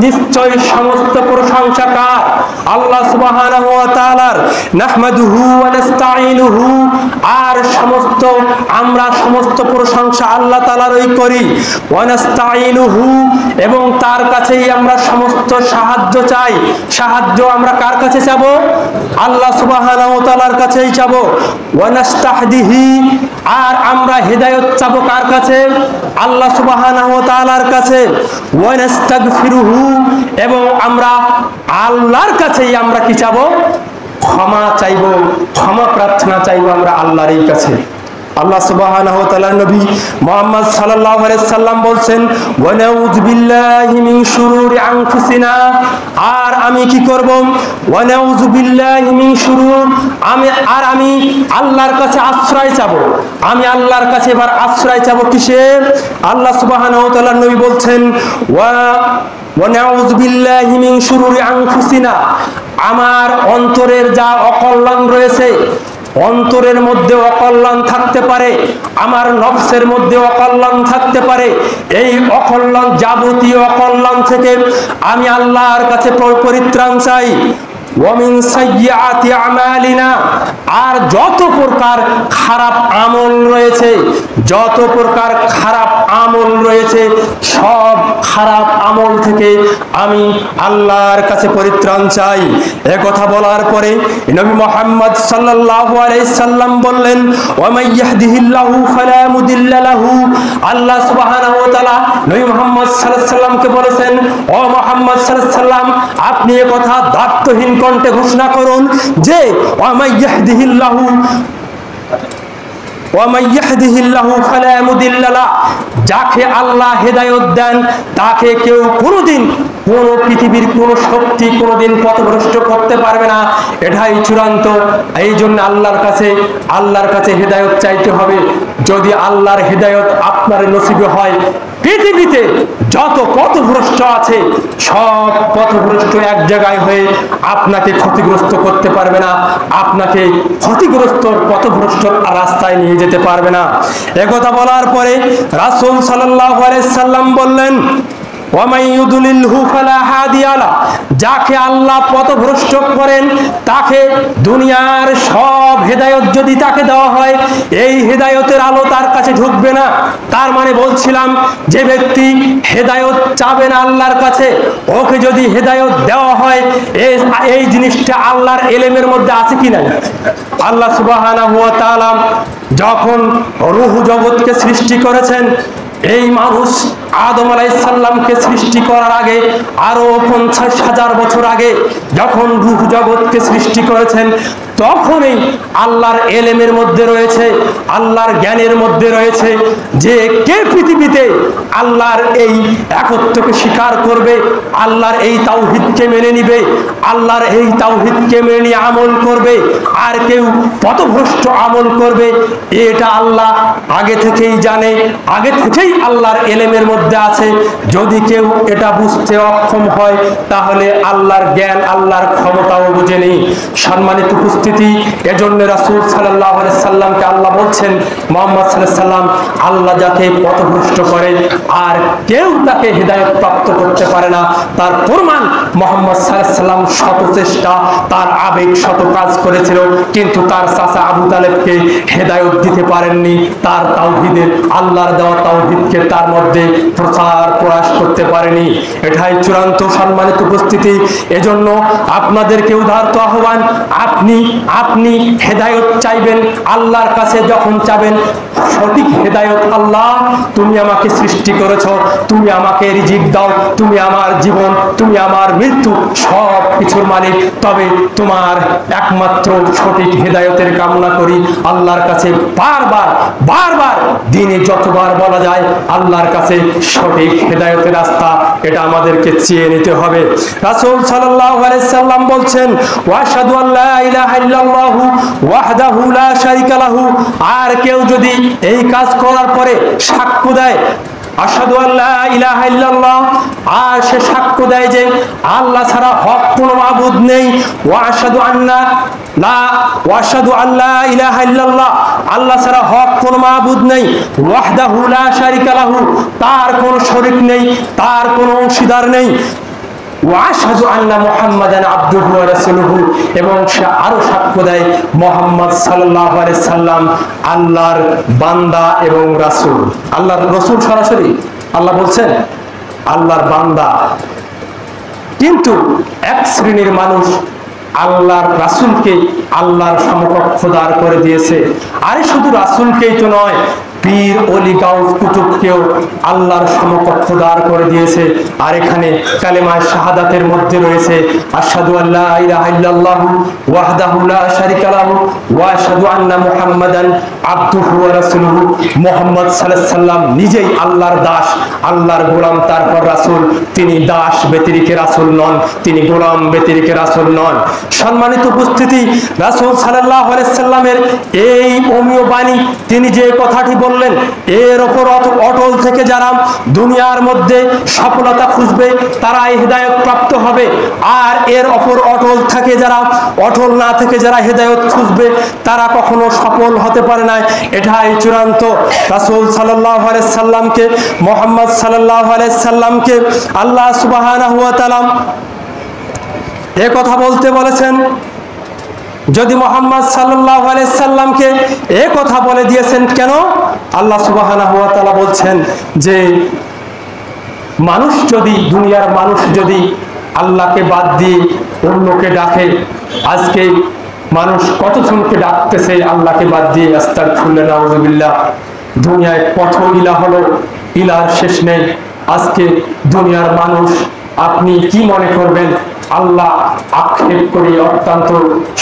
নিশ্চয় সমস্ত প্রশংসা কার? আল্লাহ সুবহানাহু ওয়া তাআলার। নাহমাদুহু ওয়া নাস্তাঈনুহু, আর আমরা সমস্ত প্রশংসা আল্লাহ তাআলারই করি। ওয়া নাস্তাঈনুহু, এবং তার কাছেই আমরা সমস্ত সাহায্য চাই। সাহায্য আমরা কার কাছে চাবো? আল্লাহ সুবহানাহু ওয়া তাআলার কাছেই চাবো। ওয়া নাস্তাহদিহি, আর আমরা হেদায়েত চাবো কার কাছে? আল্লাহ সুবহানাহু ওয়া তাআলার কাছে। ওয়া নাস্তাগফিরুহু, এবং আমরা আল্লাহর কাছেই আমরা কি চাবো? ক্ষমা চাইবো, ক্ষমা প্রার্থনা চাইবো আমরা আল্লাহরই কাছে। আল্লাহ সুবহানাহু ওয়া তাআলার নবী মুহাম্মদ সাল্লাল্লাহু আলাইহি সাল্লাম বলেন, ওয়া নাউযু বিল্লাহি মিন শুরুরি আনফুসিনা, আর আমি কি করব? ওয়া নাউযু বিল্লাহি মিন শুরুর, আমি আল্লাহর কাছে আশ্রয় চাবো। আমি আল্লাহর কাছে এবার আশ্রয় চাবো কিসে? আল্লাহ সুবহানাহু ওয়া তাআলার নবী বলেন, ওয়া নাউযু বিল্লাহি মিন শুরুরি আনফুসিনা, আমার অন্তরের যা অকল্যাণ রয়েছে, অন্তরের মধ্যে অকল্যাণ থাকতে পারে, আমার নফসের মধ্যে অকল্যাণ থাকতে পারে, এই অকল্যাণ, যাবতীয় অকল্যাণ থেকে আমি আল্লাহর কাছে পরিত্রাণ চাই। ওয়ামিন সাইয়্যাতি আমালিনা, আর যত প্রকার খারাপ আমল রয়েছে, যত প্রকার খারাপ আমল রয়েছে, সব খারাপ আমল থেকে আমি আল্লাহর কাছে পরিত্রাণ চাই। এ কথা বলার পরে নবী মুহাম্মদ সাল্লাল্লাহু আলাইহি সাল্লাম বললেন, ওয়া মান ইয়াহদিহিল্লাহু ফালা মুদিল্লা লাহু, আল্লাহ সুবহানাহু ওয়া তাআলা নবী মুহাম্মদ সাল্লাল্লাহু আলাইহি সাল্লামকে বলেছেন, ও মুহাম্মদ সাল্লাল্লাহু আলাইহি সাল্লাম, আপনি এই কথা দায়িত্বহীন কণ্ঠে ঘোষণা করুন যে ওয়া মান ইয়াহদিহিল্লাহু ফালা মুদিল্লা লাহু, যাকে আল্লাহ হেদায়েত দেন তাকে কেউ কোনোদিন, কোন পৃথিবীর কোন শক্তি কোনোদিন পথভ্রষ্ট করতে পারবে না, এটাই চূড়ান্ত। এই জন্য আল্লাহর কাছে হেদায়েত চাইতে হবে। যদি আল্লাহর হেদায়েত আপনার নসিবে হয়, পৃথিবীতে যত পথভ্রষ্ট আছে সব পথভ্রষ্ট এক জায়গায় হয়ে আপনাকে ক্ষতিগ্রস্ত করতে পারবে না, আপনাকে ক্ষতিগ্রস্ত পথভ্রষ্ট রাস্তায় নিয়ে যেতে পারবে না। একথা বলার পরে রাসূল সাল্লাল্লাহু আলাইহি সাল্লাম বললেন, যাকে আল্লাহ পথভ্রষ্ট করেন তাকে দুনিয়ার সব হেদায়েত যদি তাকে দেওয়া হয়, এই হেদায়েতের আলো তার কাছে ঢুকবে না। তার মানে বলছিলাম, যে ব্যক্তি হেদায়েত চাবে না আল্লাহর কাছে, ওকে যদি হেদায়েত দেওয়া হয়, এই জিনিসটা আল্লাহর ইলমের মধ্যে আছে কি না? আল্লাহ সুবহানাহু ওয়া তাআলা যখন রূহ জগৎকে সৃষ্টি করেছেন, এই মানুষ আদম আলাইহিস সালামকে সৃষ্টি করার আগে আরো 50,000 বছর আগে যখন রূহ জগৎকে সৃষ্টি করেছেন, তখনই আল্লাহর ইলমের মধ্যে রয়েছে, আল্লাহর জ্ঞানের মধ্যে রয়েছে যে কে পৃথিবীতে আল্লাহর এই একত্বকে স্বীকার করবে, আল্লাহর এই তাওহীদকে মেনে নিবে, আল্লাহর এই তাওহীদকে মেনে নিয়ে আমল করবে, আর কেউ পথভ্রষ্ট আমল করবে। এটা আল্লাহ আগে থেকেই জানে, আগে থেকেই আল্লাহর ইলমের মধ্যে আছে। যদি কেউ এটা বুঝতে অক্ষম হয়, তাহলে আল্লাহর জ্ঞান, আল্লাহর ক্ষমতাও বুঝেনি। সম্মানিত উপস্থিতি, এজন্য রাসূল সাল্লাল্লাহু আলাইহি সাল্লামকে আল্লাহ বলছেন, মুহাম্মদ সাল্লাল্লাহু আলাইহি সাল্লাম, আল্লাহ যাকে পথভ্রষ্ট করে আর কেউ তাকে হিদায়াত প্রাপ্ত করতে পারে না। তার প্রমাণ মুহাম্মদ সাল্লাল্লাহু আলাইহি সাল্লাম শত চেষ্টা, তার আবেগ শত কাজ করেছিল, কিন্তু তার চাচা আবু তালেবকে হেদায়েত দিতে পারেননি। তার তাওহীদের, আল্লাহর দেওয়া তাওহীদকে তার মধ্যে প্রচার প্রয়াস করতে পারেনি। এটাই চূড়ান্ত। সম্মানিত উপস্থিতি, এজন্য আপনাদেরকে উদারত আহ্বান, আপনি হেদায়েত চাইবেন আল্লাহর কাছে। যখন চাবেন সঠিক হেদায়েত, আল্লাহ তুমি আমাকে সৃষ্টি করেছো, তুমি আমাকে রিজিক দাও, তুমি আমার জীবন, তুমি আমার মৃত্যু, সব কিছুর মালিক, তবে তোমার একমাত্র সঠিক হেদায়েতের কামনা করি আল্লাহর কাছে। বারবার বারবার দিনে যতবার বলা যায় আল্লাহর কাছে সঠিক হেদায়েতের রাস্তা, এটা আমাদেরকে চেয়ে নিতে হবে। রাসূল সাল্লাল্লাহু আলাইহি সাল্লাম বলছেন, ওয়াশহাদু আল্লা ইলাহা ইল্লাল্লাহু ওয়াহদাহু লা শারীকা লাহু, আর কেউ যদি এই কাজ করার পরে সাক্ষ্য দেয়, আশহাদু আল্লা ইলাহা ইল্লাল্লাহ, আর সে সাক্ষ্য দেয় যে আল্লাহ ছাড়া হক কোনো মাবুদ নেই, ওয়াশহাদু আল্লা ইলাহা ইল্লাল্লাহ, আল্লাহ ছাড়া হক কোনো মাবুদ নেই, ওয়াহদাহু লা শারীকা লাহু, তার কোনো শরীক নেই, তার কোনো অংশীদার নেই, ওয়াশহাদু আন্না মুহাম্মাদান আবদুহু ওয়া রাসূলুহু, এবং সে আরো সাক্ষ্য দেয় মুহাম্মদ সাল্লাল্লাহু আলাইহি সাল্লাম আল্লাহর বান্দা এবং রাসূল। আল্লাহর রাসূল সরাসরি আল্লাহ বলছেন আল্লাহর বান্দা। কিন্তু এক শ্রেণীর মানুষ আল্লাহর রাসূলকে আল্লাহর সমকক্ষ দাঁড় করে দিয়েছে। আরে শুধু রাসূলকেই তো নয়, পীর ওলি গাউস কুতুবকেও আল্লাহর সমকক্ষ দাঁড় করে দিয়েছে। আর এখানে কালেমায়ে শাহাদাতের মধ্যে রয়েছে আশহাদু আল্লা ইলাহা ইল্লাল্লাহু ওয়াহদাহু লা শারীকা লাহু ওয়া আশহাদু আন্না মুহাম্মাদান আবদুহু ওয়া রাসূলুহু। মুহাম্মদ সাল্লাল্লাহু আলাইহি সাল্লাম নিজেই আল্লাহর দাস, আল্লাহর গোলাম, তারপর রাসূল। তিনি দাস ব্যতিরেকে রাসূল নন, তিনি গোলাম ব্যতিরেকে রাসূল নন। সম্মানিত উপস্থিতি, রাসূল সাল্লাল্লাহু আলাইহি সাল্লামের এই অমীয় বাণী, তিনি যে কথাটি বললেন, এর ওপর অটল থেকে যারা দুনিয়ার মধ্যে সফলতা খুঁজবে তারা হেদায়েত প্রাপ্ত হবে। আর এর ওপর অটল থেকে যারা, অটল না থেকে যারা হেদায়েত খুঁজবে তারা কখনো সফল হতে পারে না। এটাই চূড়ান্ত। রাসূল সাল্লাল্লাহু আলাইহি সাল্লামকে, মুহাম্মদ সাল্লাল্লাহু আলাইহি সাল্লামকে আল্লাহ সুবহানাহু ওয়া তাআলা এ কথা বলতে বলেছেন। যদি মুহাম্মদ সাল্লাল্লাহু আলাইহি সাল্লামকে এই কথা বলে দিয়েছেন কেন? আল্লাহ সুবহানাহু ওয়া তাআলা বলছেন যে মানুষ যদি, দুনিয়ার মানুষ যদি আল্লাহকে বাদ দিয়ে অন্যকে ডাকে, আজকে মানুষ কতজনকে ডাকতেছে আল্লাহকে বাদ দিয়ে, আস্তাগফিরুল্লাহ নাউযুবিল্লাহ। দুনিয়ায় কত ইলাহ হলো, ইলার শেষ নেই। আজকে দুনিয়ার মানুষ, আপনি কি মনে করবেন? আল্লাহ আক্ষেপ করে অত্যন্ত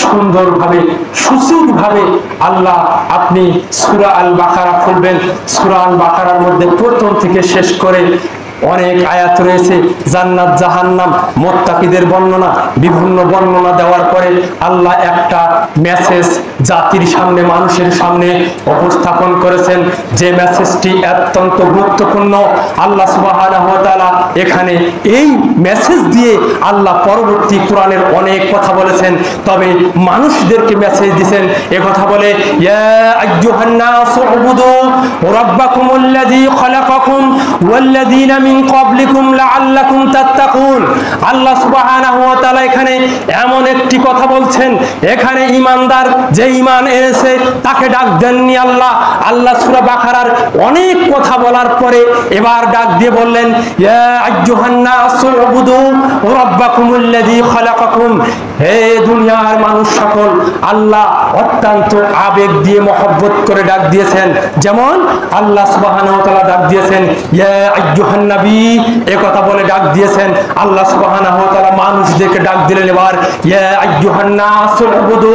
সুন্দরভাবে, সুশীলভাবে আল্লাহ, আপনি সূরা আল বাকারা খুলবেন, সূরা আল বাকারার মধ্যে প্রথম থেকে শেষ করে অনেক আয়াত রয়েছে, জান্নাত জাহান্নাম মুত্তাকিদের বর্ণনা, বিভিন্ন বর্ণনা দেওয়ার পরে আল্লাহ একটা মেসেজ জাতির সামনে, মানুষের সামনে উপস্থাপন করেছেন, যে মেসেজটি অত্যন্ত গুরুত্বপূর্ণ। আল্লাহ সুবহানাহু ওয়া তাআলা এখানে এই মেসেজ দিয়ে আল্লাহ পরবর্তী কোরআনের অনেক কথা বলেছেন, তবে মানুষদেরকে মেসেজ দিয়েছেন এ কথা বলে, ইয়া আইয়ুহান নাসু উবুদু রাব্বাকুমুল্লাযী খালাকাকুম ওয়াল্লাযীনা মিন ক্বাবলিকুম লাআল্লাকুম তাত্তাকুন। আল্লাহ সুবহানাহু ওয়া তাআলা এখানে এমন একটি কথা বলছেন, এখানে ঈমানদার যে ঈমান এনেছে তাকে ডাক দেননি আল্লাহ। আল্লাহ সূরা বাকারার অনেক কথা বলার পরে এবার ডাক দিয়ে বললেন, ইয়া আইয়ুহান নাসু উবুদু রাব্বাকুমুল্লাযী খালাকাকুম। হে দুনিয়ার মানুষ সকল, আল্লাহ অত্যন্ত আবেগ দিয়ে মহব্বত করে ডাক দিয়েছেন। যেমন আল্লাহ সুবহানাহু ওয়া তাআলা ডাক দিয়েছেন ইয়া আইয়ুহান নবী, এই কথা বলে ডাক দিয়েছেন। আল্লাহ সুবহানাহু ওয়া তাআলা মানুষদেরকে ডাক দিলেন এবার, ইয়া আইয়ুহান নাসু উবুদু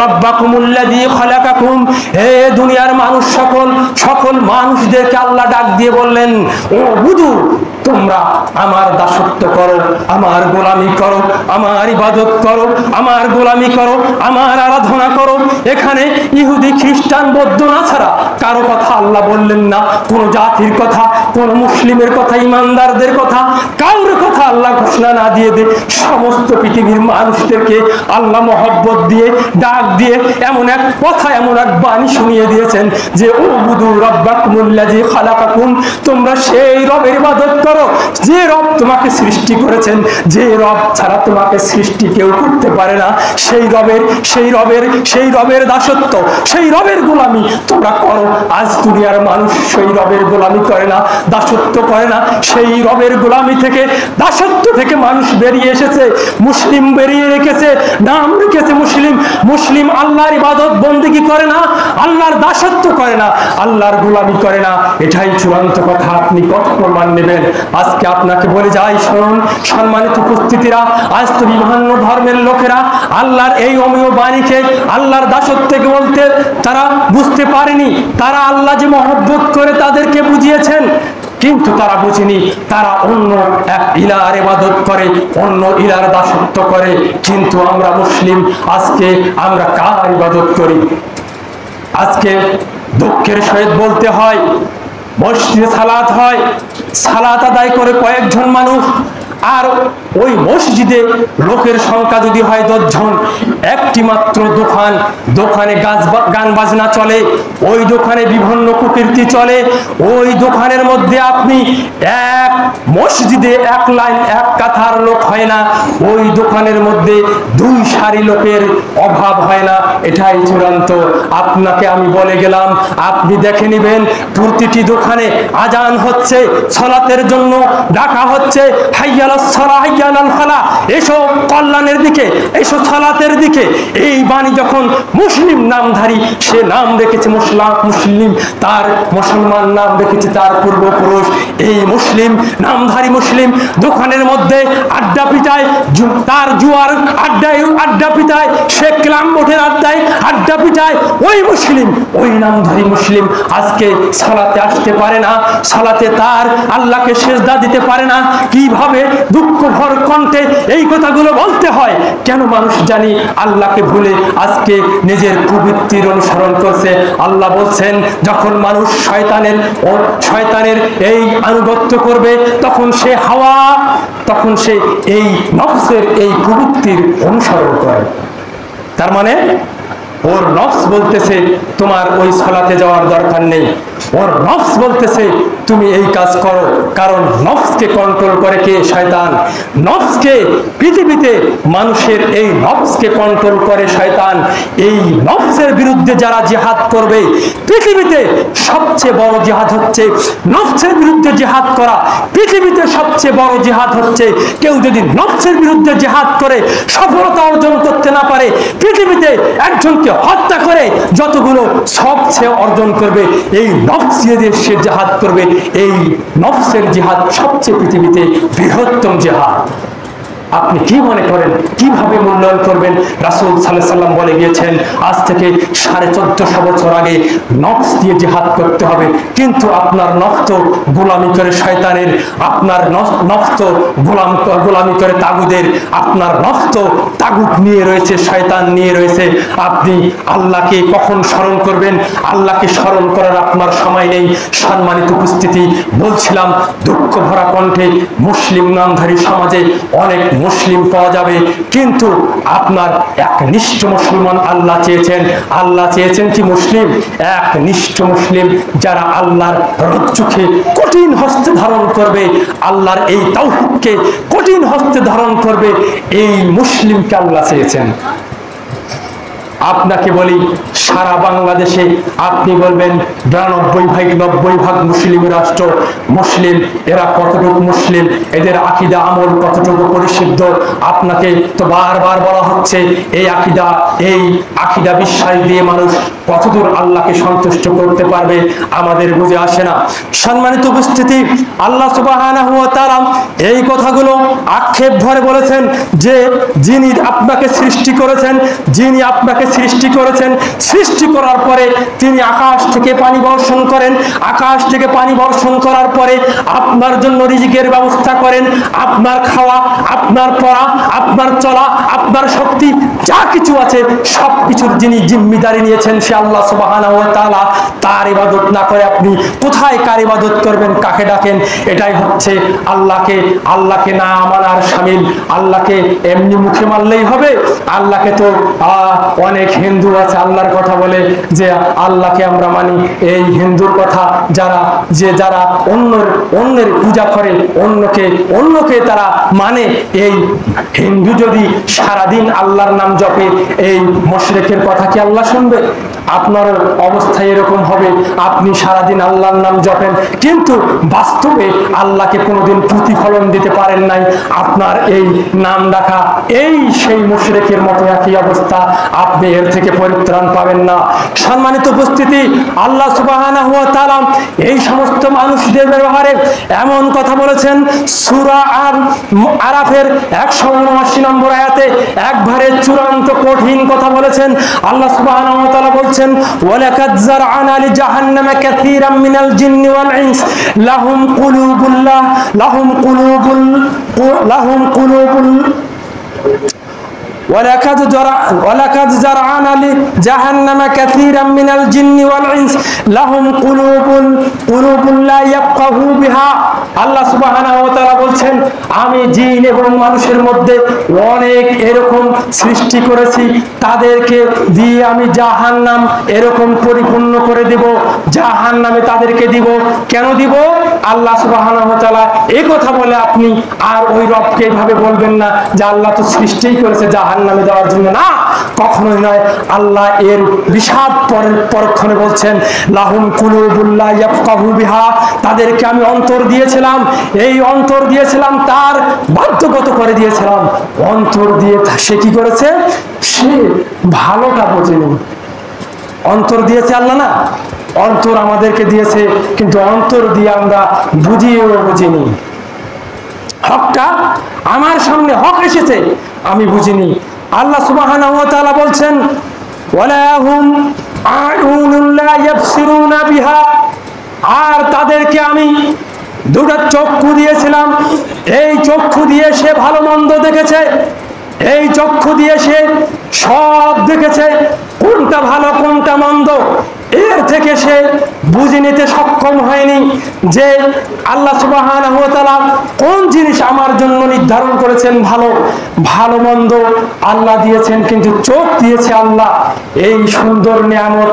রাব্বাকুমুল্লাযী খালাকাকুম। হে দুনিয়ার মানুষ সকল, সকল মানুষদেরকে আল্লাহ ডাক দিয়ে বললেন, উবুদু, তোমরা আমার দাসত্ব করো, আমার গোলামি করো, আমার ইবাদত করো, আমার গোলামি করো, আমার আরাধনা করো। এখানে ইহুদি খ্রিস্টান বৌদ্ধ না ছাড়া কারো কথা আল্লাহ বললেন না, কোন জাতির কথা, কোন মুসলিমের কথা, ইমানদারদের কথা, কারোর কথা আল্লাহ ঘোষণা না দিয়ে দে সমস্ত পৃথিবীর মানুষদেরকে আল্লাহ মহব্বত দিয়ে ডাক দিয়ে এমন এক কথা, এমন এক বাণী শুনিয়ে দিয়েছেন যে উবুদু রাব্বাকুমুল্লাযী খালাকাকুম, তোমরা সেই রবের ইবাদত করো যে রব তোমাকে সৃষ্টি করেছেন, যে রব ছাড়া তোমাকে সৃষ্টি কেউ করতে পারে না। সেই রবের দাসত্ব, সেই রবের গোলামি তোমরা করো। আজ দুনিয়ার মানুষ সেই রবের গোলামি করে না, দাসত্ব করে না। সেই রবের গোলামি থেকে, দাসত্ব থেকে মানুষ বেরিয়ে এসেছে, মুসলিম বেরিয়ে রেখেছে, নাম রেখেছে মুসলিম। মুসলিম আল্লাহর ইবাদত বন্দেগী করে না, আল্লাহর দাসত্ব করে না, আল্লাহর গোলামি করে না। এটাই চূড়ান্ত কথা। আপনি কত প্রমাণ নেবেন? আজকে আপনাকে বলে যাই, শুনুন সম্মানিত উপস্থিতিরা, আজ তো বিভিন্ন ধর্মের লোকেরা আল্লাহর এই অমীয় বাণীকে, আল্লাহর দাসত্বকে বলতে তারা বুঝতে পারেনি। তারা আল্লাহ যে মহব্বত করে তাদেরকে বুঝিয়েছেন, কিন্তু তারা বুঝেনি, তারা অন্য এক ইলার ইবাদত করে, অন্য ইলার দাসত্ব করে। কিন্তু আমরা মুসলিম, আজকে আমরা কার ইবাদত করি? আজকে দুঃখের সহিত বলতে হয়, মসজিদে সালাত হয়, সালাত আদায় করে কয়েকজন মানুষ, আর ওই মসজিদে লোকের সংখ্যা যদি হয় 10 জন, একটি মাত্র দোকান, দোকানে গান বাজনা চলে, ওই দোকানে বিভিন্ন কুকীর্তি চলে, ওই দোকানের মধ্যে আপনি এক মসজিদে এক লাইন, এক কাতার লোক হয় না, ওই দোকানের মধ্যে 2 সারি লোকের অভাব হয় না। এটাই চূড়ান্ত। আপনাকে আমি বলে গেলাম, আপনি দেখে নেবেন, প্রতিটি দোকানে আজান হচ্ছে, সালাতের জন্য ডাকা হচ্ছে, হাইয়ালাস সালাহ হাইয়ালাল ফালাহ, এসো কল্যাণের দিকে, এসো সালাতের দিকে। এই বাণী যখন মুসলিম নামধারী, সে নাম রেখেছে মুসলিম, তার মুসলমান নাম রেখেছে তার পূর্বপুরুষ। এই মুসলিম নামধারী মুসলিম দোকানের মধ্যে আড্ডা পিটায়, তার জুয়ার আড্ডা পিটায়, সে ক্লাম বোর্ডের আড্ডা পিটায়, ওই মুসলিম, ওই নামধারী মুসলিম আজকে সালাতে আসতে পারে না, সালাতে তার আল্লাহকে সেজদা দিতে পারে না। কিভাবে দুঃখ ভর কণ্ঠে এই কথাগুলো বলতে হয়? কেন? মানুষ জানি আল্লাহকে ভুলে আজকে নিজের প্রবৃত্তির অনুসরণ করছে। আল্লাহ বলছেন, যখন মানুষ শয়তানের এই আনুগত্য করবে, তখন সে হাওয়া, তখন সে এই নফসের এই প্রবৃত্তির অনুসরণ করে। তার মানে ওর নফস বলতেছে তোমার ওই সালাতে যাওয়ার দরকার নেই, ওর নফস বলতেছে তুমি এই কাজ করো। কারণ নফসকে কন্ট্রোল করে কে? শয়তান। নফসকে, পৃথিবীতে মানুষের এই নফসকে কন্ট্রোল করে শয়তান। এই নফসের বিরুদ্ধে যারা জিহাদ করবে, পৃথিবীতে সবচেয়ে বড় জিহাদ হচ্ছে নফসের বিরুদ্ধে জিহাদ করা। পৃথিবীতে সবচেয়ে বড় জিহাদ হচ্ছে, কেউ যদি নফসের বিরুদ্ধে জিহাদ করে সফলতা অর্জন করতে না পারে, পৃথিবীতে একজনকে হত্যা করে যতগুলো সবচেয়ে অর্জন করবে, এই নফস দিয়ে সে জিহাদ করবে। এই নফসের জিহাদ সবচেয়ে পৃথিবীতে বৃহত্তম জিহাদ। আপনি কি মনে করেন কিভাবে মূল্যায়ন করবেন? রাসূল সাল্লাল্লাহু আলাইহি সাল্লাম বলে গিয়েছেন আজ থেকে 1450 বছর আগে নফস দিয়ে জিহাদ করতে হবে, কিন্তু আপনার নফস তো গোলামি করে শয়তানের, আপনার নফস তো গোলামি করে তাগুদের, আপনার নফস তো তাগুত নিয়ে রয়েছে, শয়তান নিয়ে রয়েছে। আপনি আল্লাহকে কখন স্মরণ করবেন? আল্লাহকে স্মরণ করার আপনার সময় নেই। সম্মানিত উপস্থিতি, বলছিলাম দুঃখ ভরা কণ্ঠে মুসলিম নামধারী সমাজে অনেক মুসলিম পাওয়া যাবে, কিন্তু আপনার একনিষ্ঠ মুসলমান আল্লাহ চেয়েছেন। আল্লাহ চেয়েছেন কি মুসলিম? একনিষ্ঠ মুসলিম, যারা আল্লাহর রজ্জুকে কঠিন হস্তে ধারণ করবে, আল্লাহর এই তাওহীদকে কঠিন হস্তে ধারণ করবে, এই মুসলিমকে আল্লাহ চেয়েছেন। আপনাকে বলি, সারা বাংলাদেশে আপনি বলবেন 92-90% মুসলিম রাষ্ট্র, মুসলিম, এরা কতটুকু মুসলিম, এদের আকীদা আমল কতটুকু পরিশুদ্ধ? আপনাকে তো বারবার বলা হচ্ছে এই আকীদা বিশ্বাস দিয়ে মানুষ কতদূর আল্লাহকে সন্তুষ্ট করতে পারবে, আমাদের বুঝে আসে না। সম্মানিত উপস্থিতি, আল্লাহ সুবহানাহু ওয়া তাআলা এই কথাগুলো আক্ষেপ ভরে বলেছেন যে যিনি আপনাকে সৃষ্টি করেছেন, যিনি আপনাকে সৃষ্টি করেছেন, সৃষ্টি করার পরে তিনি আকাশ থেকে পানি বর্ষণ করেন, আকাশ থেকে পানি বর্ষণ করার পরে আপনার জন্য রিজিকের ব্যবস্থা করেন, আপনার খাওয়া, আপনার পড়া, আপনার চলা, আপনার শক্তি যা কিছু আছে সব কিছুর যিনি জিম্মেদারি নিয়েছেন সে আল্লাহ সুবহানাহু ওয়া তাআলা। তার ইবাদত না করে আপনি কোথায় কার ইবাদত করবেন, কাকে ডাকেন? এটাই হচ্ছে আল্লাহকে না মানার শামিল। আল্লাহকে এমনি মুখে মানলেই হবে? আল্লাহকে তো অনেক হিন্দু আছে আল্লাহর কথা বলে যে আল্লাহকে আমরা মানি, এই হিন্দুর কথা যারা অন্যের পূজা করে, অন্যকে তারা মানে, এই হিন্দু যদি সারাদিন আল্লাহর নাম জপে, এই মুশরিকের কথা কি আল্লাহ শুনবে? আপনার অবস্থা এরকম হবে, আপনি সারাদিন আল্লাহর নাম জপেন কিন্তু বাস্তবে আল্লাহকে কোনোদিন প্রতিফলন দিতে পারেন নাই, আপনার এই নাম ডাকা এই সেই মুশরিকের মতো একই অবস্থা, আপনি এর থেকে পরিত্রাণ পাবেন না। সম্মানিত উপস্থিতি, আল্লাহ সুবহানাহু ওয়া তাআলা এই সমস্ত মানুষদের ব্যবহারে এমন কথা বলেছেন সূরা আরাফের 179 নম্বর আয়াতে, একবারে চূড়ান্ত কঠিন কথা বলেছেন। আল্লাহ সুবহানাহু ওয়া তাআলা বলছেন ওয়ালাকাদ যারআনা লিজাহান্নামা কাসীরাম মিনাল জিন্নি ওয়াল ইনস লাহুম কুলুবুল ولقد زرعنا لجهنم كثيرا من الجن والإنس لهم قلوب لا يفقهون بها। আল্লাহ সুবহানাহু ওয়া তাআলা বলছেন আমি জিন এবং মানুষের মধ্যে অনেক এরকম সৃষ্টি করেছি, তাদেরকে দিয়ে আমি জাহান্নাম এরকম পরিপূর্ণ করে দেব, জাহান্নামে তাদেরকে দিব। কেন দিব? আল্লাহ সুবহানাহু ওয়া তাআলা এই কথা বলে আপনি আর ওই রবকে এইভাবে বলবেন না যে আল্লাহ তো সৃষ্টিই করেছে জাহান্নামে দেওয়ার জন্য, না, কখনোই নয়। আল্লাহ এর বিষাদ পরক্ষণে বলছেন লাহুম কুলুবুল লা ইয়াফকাহু বিহা, তাদেরকে আমি অন্তর দিয়েছিলাম, এই অন্তর দিয়েছিলাম, তার বাধ্যগত করে দিয়েছিলাম। অন্তর দিয়ে সে কি করেছে? সে ভালোটা বোঝেনি। অন্তর দিয়েছে আল্লাহ না, অন্তর আমাদেরকে দিয়েছে, কিন্তু অন্তর দিয়ে আমরা বুঝিয়েও বুঝিনি। হকটা আমার সামনে হক এসেছে, আমি বুঝিনি। আল্লাহ সুবহানাহু ওয়া তাআলা বলছেন ওয়ালাহুম আ'য়ুনুন লা ইয়াবসিরুনা বিহা, আর তাদেরকে আমি দুটো চক্ষু দিয়েছিলাম, এই চক্ষু দিয়ে সে ভালো মন্দ দেখেছে, এই চক্ষু দিয়ে সে সব দেখেছে, কোনটা ভালো কোনটা মন্দ, এর থেকে সে বুঝে নিতে সক্ষম হয়নি যে আল্লাহ সুবহানাহু ওয়া তাআলা কোন জিনিস আমার জন্য নির্ধারণ করেছেন, ভালো মন্দ আল্লাহ দিয়েছেন, কিন্তু চোখ দিয়েছে আল্লাহ। এই সুন্দর নিয়ামত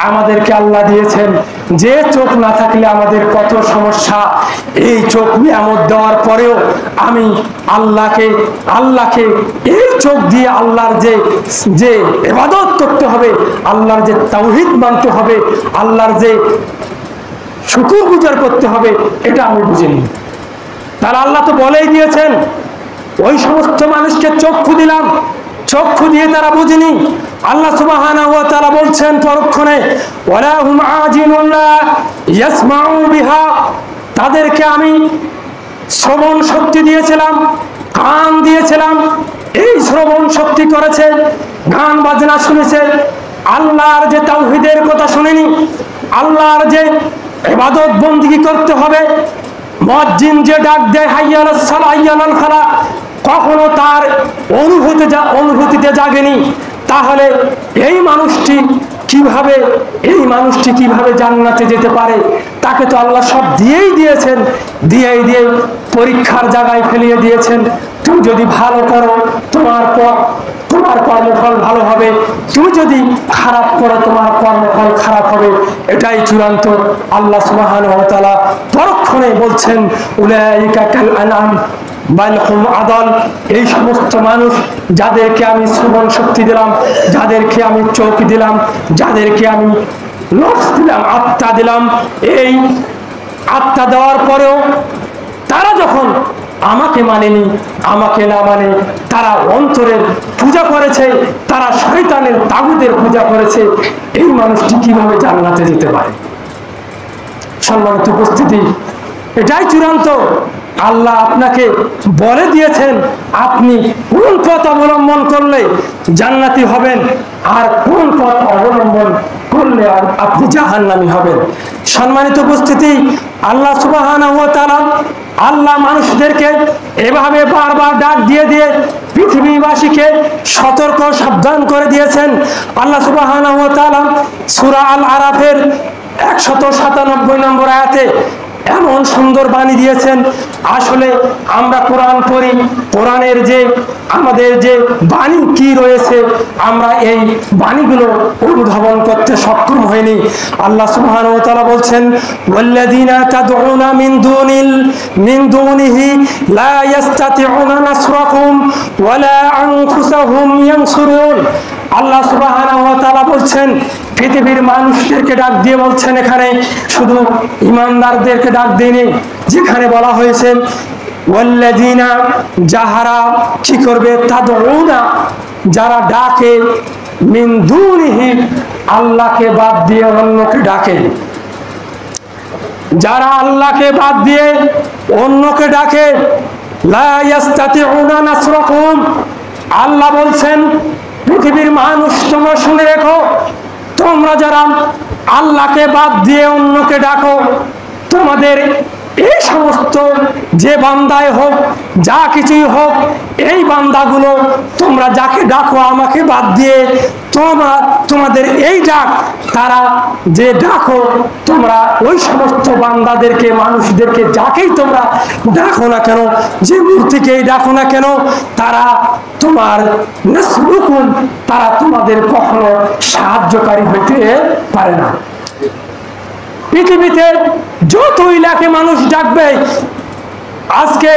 আমাদেরকে আল্লাহ দিয়েছেন, যে চোখ না থাকলে আমাদের কত সমস্যা। এই চোখ নিয়ামত দেওয়ার পরেও আমি আল্লাহকে এই চোখ দিয়ে আল্লাহর যে ইবাদত করতে হবে, আল্লাহর যে তাওহীদ মানতে হবে, আল্লাহর যে শুকরগুজার করতে হবে, এটা আমি বুঝিনি। তারা আল্লাহ তো বলেই দিয়েছেন ওই সমস্ত মানুষকে চক্ষু দিলাম, চক্ষু দিয়ে তারা বুঝিনি। আল্লাহ সুবহানাহু ওয়া তাআলা বলছেন পরক্ষণে ওয়ালাহুম আযিনুন লা ইয়াসমাউ বিহা, তাদেরকে আমি শ্রবণ শক্তি দিয়েছিলাম, কান দিয়েছিলাম, এই শ্রবণ শক্তি করেছে, গান বাজনা শুনেছে, আল্লাহর যে তাওহীদের কথা শুনেনি, আল্লাহর যে ইবাদত বন্দেগী করতে হবে, মুয়াজ্জিন যে ডাক দেয় হাইয়া আলাস সালাহ হাইয়া আলাল ফালাহ, কখনো তার অনুভূতিতে জাগেনি, তাহলে এই মানুষটি কিভাবে জান্নাতে যেতে পারে? তাকে তো আল্লাহ সব দিয়েই দিয়েছেন, দিয়ে পরীক্ষার জায়গায় ফেলিয়ে দিয়েছেন। তুমি যদি ভালো করো তোমার কর্মফল ভালো হবে, তুমি যদি খারাপ করো তোমার কর্মফল খারাপ হবে। এটাই চূড়ান্ত। আল্লাহ সুবহানাহু ওয়া তাআলা পরক্ষণে বলছেন উলাইকা কাল আনআম বাল হুম আদাল, এই সমস্ত মানুষ যাদেরকে আমি শ্রবণ শক্তি দিলাম, যাদেরকে আমি চোখ দিলাম, যাদেরকে আমি নফস দিলাম, আত্মা দিলাম, এই আত্মা দেওয়ার পরেও তারা যখন আমাকে মানেনি, আমাকে না মানে তারা অন্তরের পূজা করেছে, তারা শয়তানের তাগুতের পূজা করেছে, এই মানুষটি কিভাবে জান্নাতে যেতে পারে? সম্মানিত উপস্থিতি, এটাই চূড়ান্ত। আল্লাহ আপনাকে বলে দিয়েছেন আপনি কোন পথ অবলম্বন করলে জান্নাতি হবেন, আর কোন পথ অবলম্বন করলে আপনি জাহান্নামী হবেন। সম্মানিত উপস্থিতি, আল্লাহ সুবহানাহু ওয়া তাআলা আল্লাহ মানুষদেরকে এভাবে বারবার ডাক দিয়ে পৃথিবীবাসীকে সতর্ক সাবধান করে দিয়েছেন। আল্লাহ সুবহানাহু ওয়া তাআলা সূরা আল আরাফের 197 নম্বর আয়াতে এমন সুন্দর বাণী দিয়েছেন। আসলে আমরা কোরআন পড়ি, কোরআনের যে আমাদের যে বাণী কি রয়েছে, আমরা এই বাণীগুলো অনুধাবন করতে সক্ষম হইনি। আল্লাহ সুবহানাহু ওয়া তাআলা বলছেন ওয়াল্লাযীনা তাদউনা মিন দুনিহি লা ইস্তাতিউনা নাসরাকুম ওয়ালা আনফুসাহুম ইয়ানসুরুন। আল্লাহ সুবহানাহু ওয়া তাআলা বলছেন, পৃথিবীর মানুষদেরকে ডাক দিয়ে বলছেন, এখানে শুধু ঈমানদারদেরকে ডাক দেয়নি, যেখানে বলা হয়েছে ওয়াল্লাযীনা, যাহারা কি করবে, তাদউনা, যারা ডাকে, মিন দুনিহি, আল্লাহকে বাদ দিয়ে অন্যকে ডাকে, যারা আল্লাহকে বাদ দিয়ে অন্যকে ডাকে, লা ইস্তাতিউনা নাসরাকুম। আল্লাহ বলছেন পৃথিবীর মানুষ তোমরা শুনে রেখো, তোমরা যারা আল্লাহকে বাদ দিয়ে অন্যকে ডাকো, তোমাদের এই সমস্ত যে বান্দায় হোক, যা কিছুই হোক, এই বান্দাগুলো তোমরা যাকে ডাকো আমাকে বাদ দিয়ে, তোমাদের এই ডাক, তারা যে ডাকো, তোমরা ওই সমস্ত বান্দাদেরকে, মানুষদেরকে, যাকেই তোমরা ডাকো না কেন, যে মূর্তিকেই ডাকো না কেন, তারা তোমার নাসরুকুম, তারা তোমাদের কখনো সাহায্যকারী হইতে পারে না। পৃথিবীতে যত ইলাকে মানুষ ডাকবে, আজকে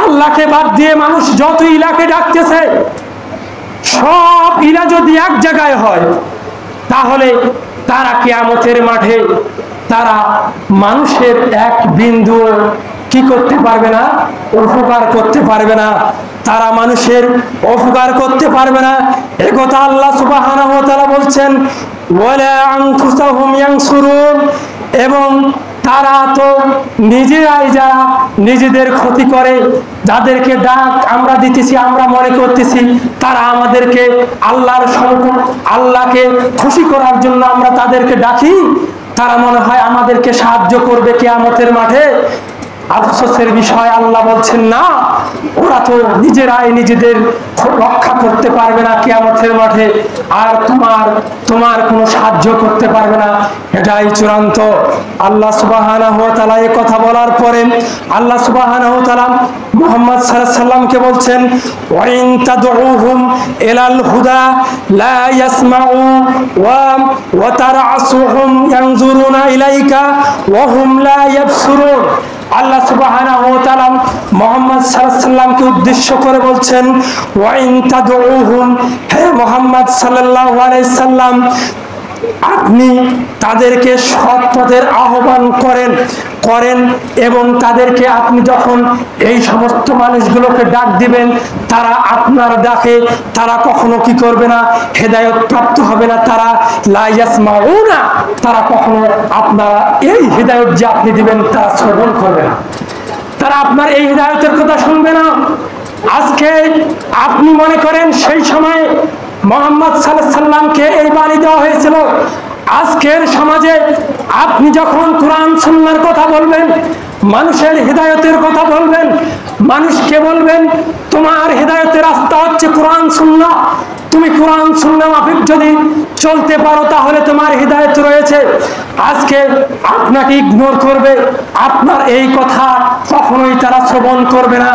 আল্লাহকে বাদ দিয়ে মানুষ যত ইলাকে ডাকতেছে, সব ইলা যদি এক জায়গায় হয়, তাহলে তারা কিয়ামতের মাঠে তারা মানুষের এক বিন্দু কি করতে পারবে না, উপকার করতে পারবে না, তারা মানুষের উপকার করতে পারবে না। একথা আল্লাহ সুবহানাহু ওয়া তাআলা বলছেন ওয়ালা আনফুসাহুম ইয়ানসুরুন, এবং তারা তো নিজেরাই যারা নিজেদের ক্ষতি করে, যাদেরকে ডাক আমরা দিতেছি, আমরা মনে করতেছি তারা আমাদেরকে আল্লাহকে খুশি করার জন্য আমরা তাদেরকে ডাকি, তারা মনে হয় আমাদেরকে সাহায্য করবে কিয়ামতের মাঠে। আফসোসের বিষয়, আল্লাহ বলছেন না, ওরা তো নিজেরাই নিজেদের রক্ষা করতে পারবে না কিয়ামতের মাঠে, আর তোমার কোনো সাহায্য করতে পারবে না। এটাই চূড়ান্ত। আল্লাহ সুবহানাহু ওয়া তাআলা এই কথা বলার পরে আল্লাহ সুবহানাহু ওয়া তাআলা মুহাম্মদ সাল্লাল্লাহু আলাইহি সাল্লামকে বলছেন ওয়া ইন তাদউহুম ইলাল হুদা লা ইয়াসমাউ ওয়া তারআসুহুম ইয়ানজুরুনা ইলাইকা ওয়া হুম লা ইয়াবসুরুন। আল্লাহ সুবহানাহু ওয়া তাআলা মুহাম্মদ সাল্লাল্লাহু আলাইহি সাল্লামকে উদ্দেশ্য করে বলছেন ওয়া ইন তাদউহুম, হে মুহাম্মদ সাল্লাল্লাহু আলাইহি সাল্লাম, আপনি তাদেরকে সৎ পথের আহ্বান করেন এবং তাদেরকে আপনি যখন এই সমস্ত মানুষগুলোকে ডাক দিবেন, তারা আপনার ডাকে তারা কখনো কি করবে না, হেদায়েত প্রাপ্ত হবে না, তারা লা ইয়াসমাউনা, তারা কখনো আপনারা এই হেদায়েত যে আপনি দিবেন তারা শ্রবণ করবে না, তারা আপনার এই হিদায়াতের কথা শুনবে না। আজকে আপনি মনে করেন সেই সময় মুহাম্মদ সাল্লাল্লাহু আলাইহি সাল্লামকে এই বাণী দেওয়া হয়েছিল। আজকের সমাজে আপনি যখন কোরআন সুন্নাহর কথা বলবেন, মানুষের হিদায়াতের কথা বলবেন, মানুষকে বলবেন তোমার হিদায়াতের রাস্তা হচ্ছে কোরআন সুন্নাহ, তুমি কোরআন সুন্নাহ মাফিক যদি চলতে পারো তাহলে তোমার হিদায়াত রয়েছে। আজকে আপনাকে ইগনোর করবে, আপনার এই কথা কখনোই তারা শ্রবণ করবে না।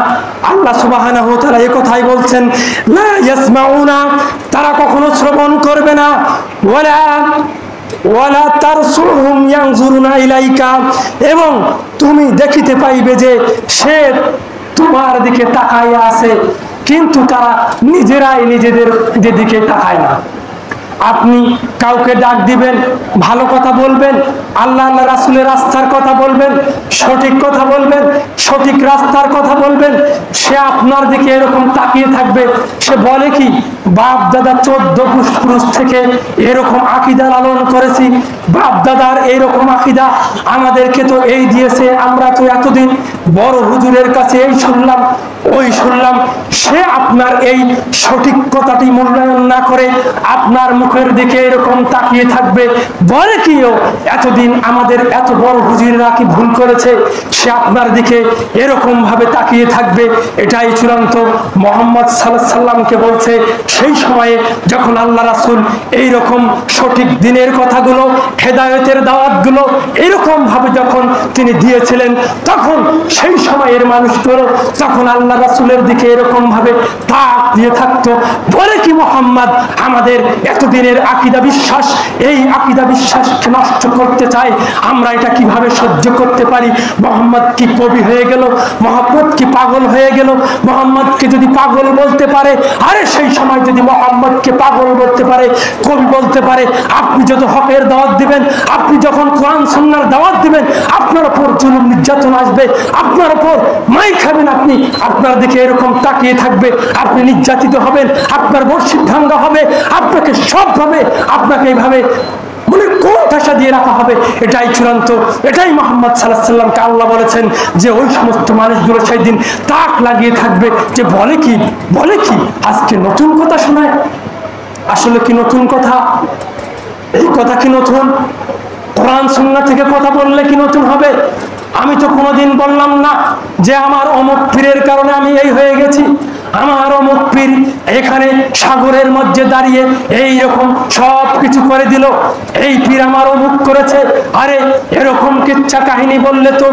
আল্লাহ সুবহানাহু ওয়া তাআলা এই কথাই বলছেন, লা ইয়াসমাউনা, তারা কখনো শ্রবণ করবে না। ওয়ালা তারসুহুম ইয়ানজুরুনা ইলাইকা, এবং তুমি দেখিতে পাইবে যে সে তোমার দিকে তাকাইয়া আছে, কিন্তু তারা নিজেরাই নিজেদের দিকে তাকায় না। আপনি কাউকে ডাক দিবেন, ভালো কথা বলবেন, আল্লাহ আল্লাহ রাসূলের রাস্তার কথা বলবেন, সঠিক কথা বলবেন, সঠিক রাস্তার কথা বলবেন, সে আপনার দিকে এরকম তাকিয়ে থাকবে। সে বলে কি, বাপ দাদা 14 পুরুষ থেকে এরকম আকীদা লালন করেছি, বাপ দাদার এইরকম আকীদা আমাদেরকে তো এই দিয়েছে, আমরা তো এতদিন বড় হুজুরের কাছে এই শুনলাম ওই শুনলাম। সে আপনার এই সঠিক কথাটি মূল্যায়ন না করে আপনার মুখের দিকে এরকম তাকিয়ে থাকবে, বলে কি ও এতদিন আমাদের এত বড় হুজুররা কি ভুল করেছে, সে আপনার দিকে এরকম ভাবে তাকিয়ে থাকবে। এটাই চূড়ান্ত মুহাম্মদ সাল্লাল্লাহু আলাইহি সাল্লামকে বলছে। সেই সময়ে যখন আল্লাহ রাসূল এইরকম সঠিক দিনের কথাগুলো, হেদায়েতের দাওয়াতগুলো এরকম ভাবে যখন তিনি দিয়েছিলেন, তখন সেই সময়ের মানুষগুলো যখন আল্লাহ রাসূলের দিকে এরকম ভাবে তাক দিয়ে থাকতো, বলে কি মুহাম্মদ আমাদের এতদিনের আকীদা বিশ্বাস, এই আকীদা বিশ্বাসকে নষ্ট করতে চায়, আমরা এটা কিভাবে সহ্য করতে পারি? মুহাম্মদ কি কবি হয়ে গেল? মুহাম্মদ কি পাগল হয়ে গেল? মুহাম্মদকে যদি পাগল বলতে পারে, আরে সেই সময় যদি মুহাম্মদকে পাগল বলতে পারে, কবি বলতে পারে, আপনি যত হকের দাওয়াত দিবেন, আপনি যখন কোরআন সুন্নাহর দাওয়াত দিবেন, আপনার উপর জুলুম নির্যাতন আসবে, আপনার উপর মাই খাবেন, আপনি আপনার দিকে এরকম তাকিয়ে থাকবে, আপনি নির্যাতিত হবেন, আপনার মসজিদ ভাঙ্গা হবে, আপনাকে সবভাবে আপনাকে এইভাবে মানে কোন ভাষা দিয়ে রাখা হবে। এটাই চূড়ান্ত, এটাই মুহাম্মদ সাল্লাল্লাহু আলাইহি সাল্লামকে আল্লাহ বলেছেন যে ওই সমস্ত মানুষগুলো সেই দিন তাক লাগিয়ে থাকবে যে বলে কি, বলে কি, আজকে নতুন কথা শোনায়। আসলে কি নতুন কথা? এই কথা কি নতুন? কোরআন সুন্নাহ থেকে কথা বললে কি নতুন হবে? আমি তো কোনোদিন বললাম না যে আমার অমুক পীরের কারণে আমি এই হয়ে গেছি, আমার অমুক পীর এখানে সাগরের মধ্যে দাঁড়িয়ে এই রকম সব কিছু করে দিল, এই পীর আমার অমুক করেছে। আরে এরকম কিচ্ছা কাহিনী বললে তো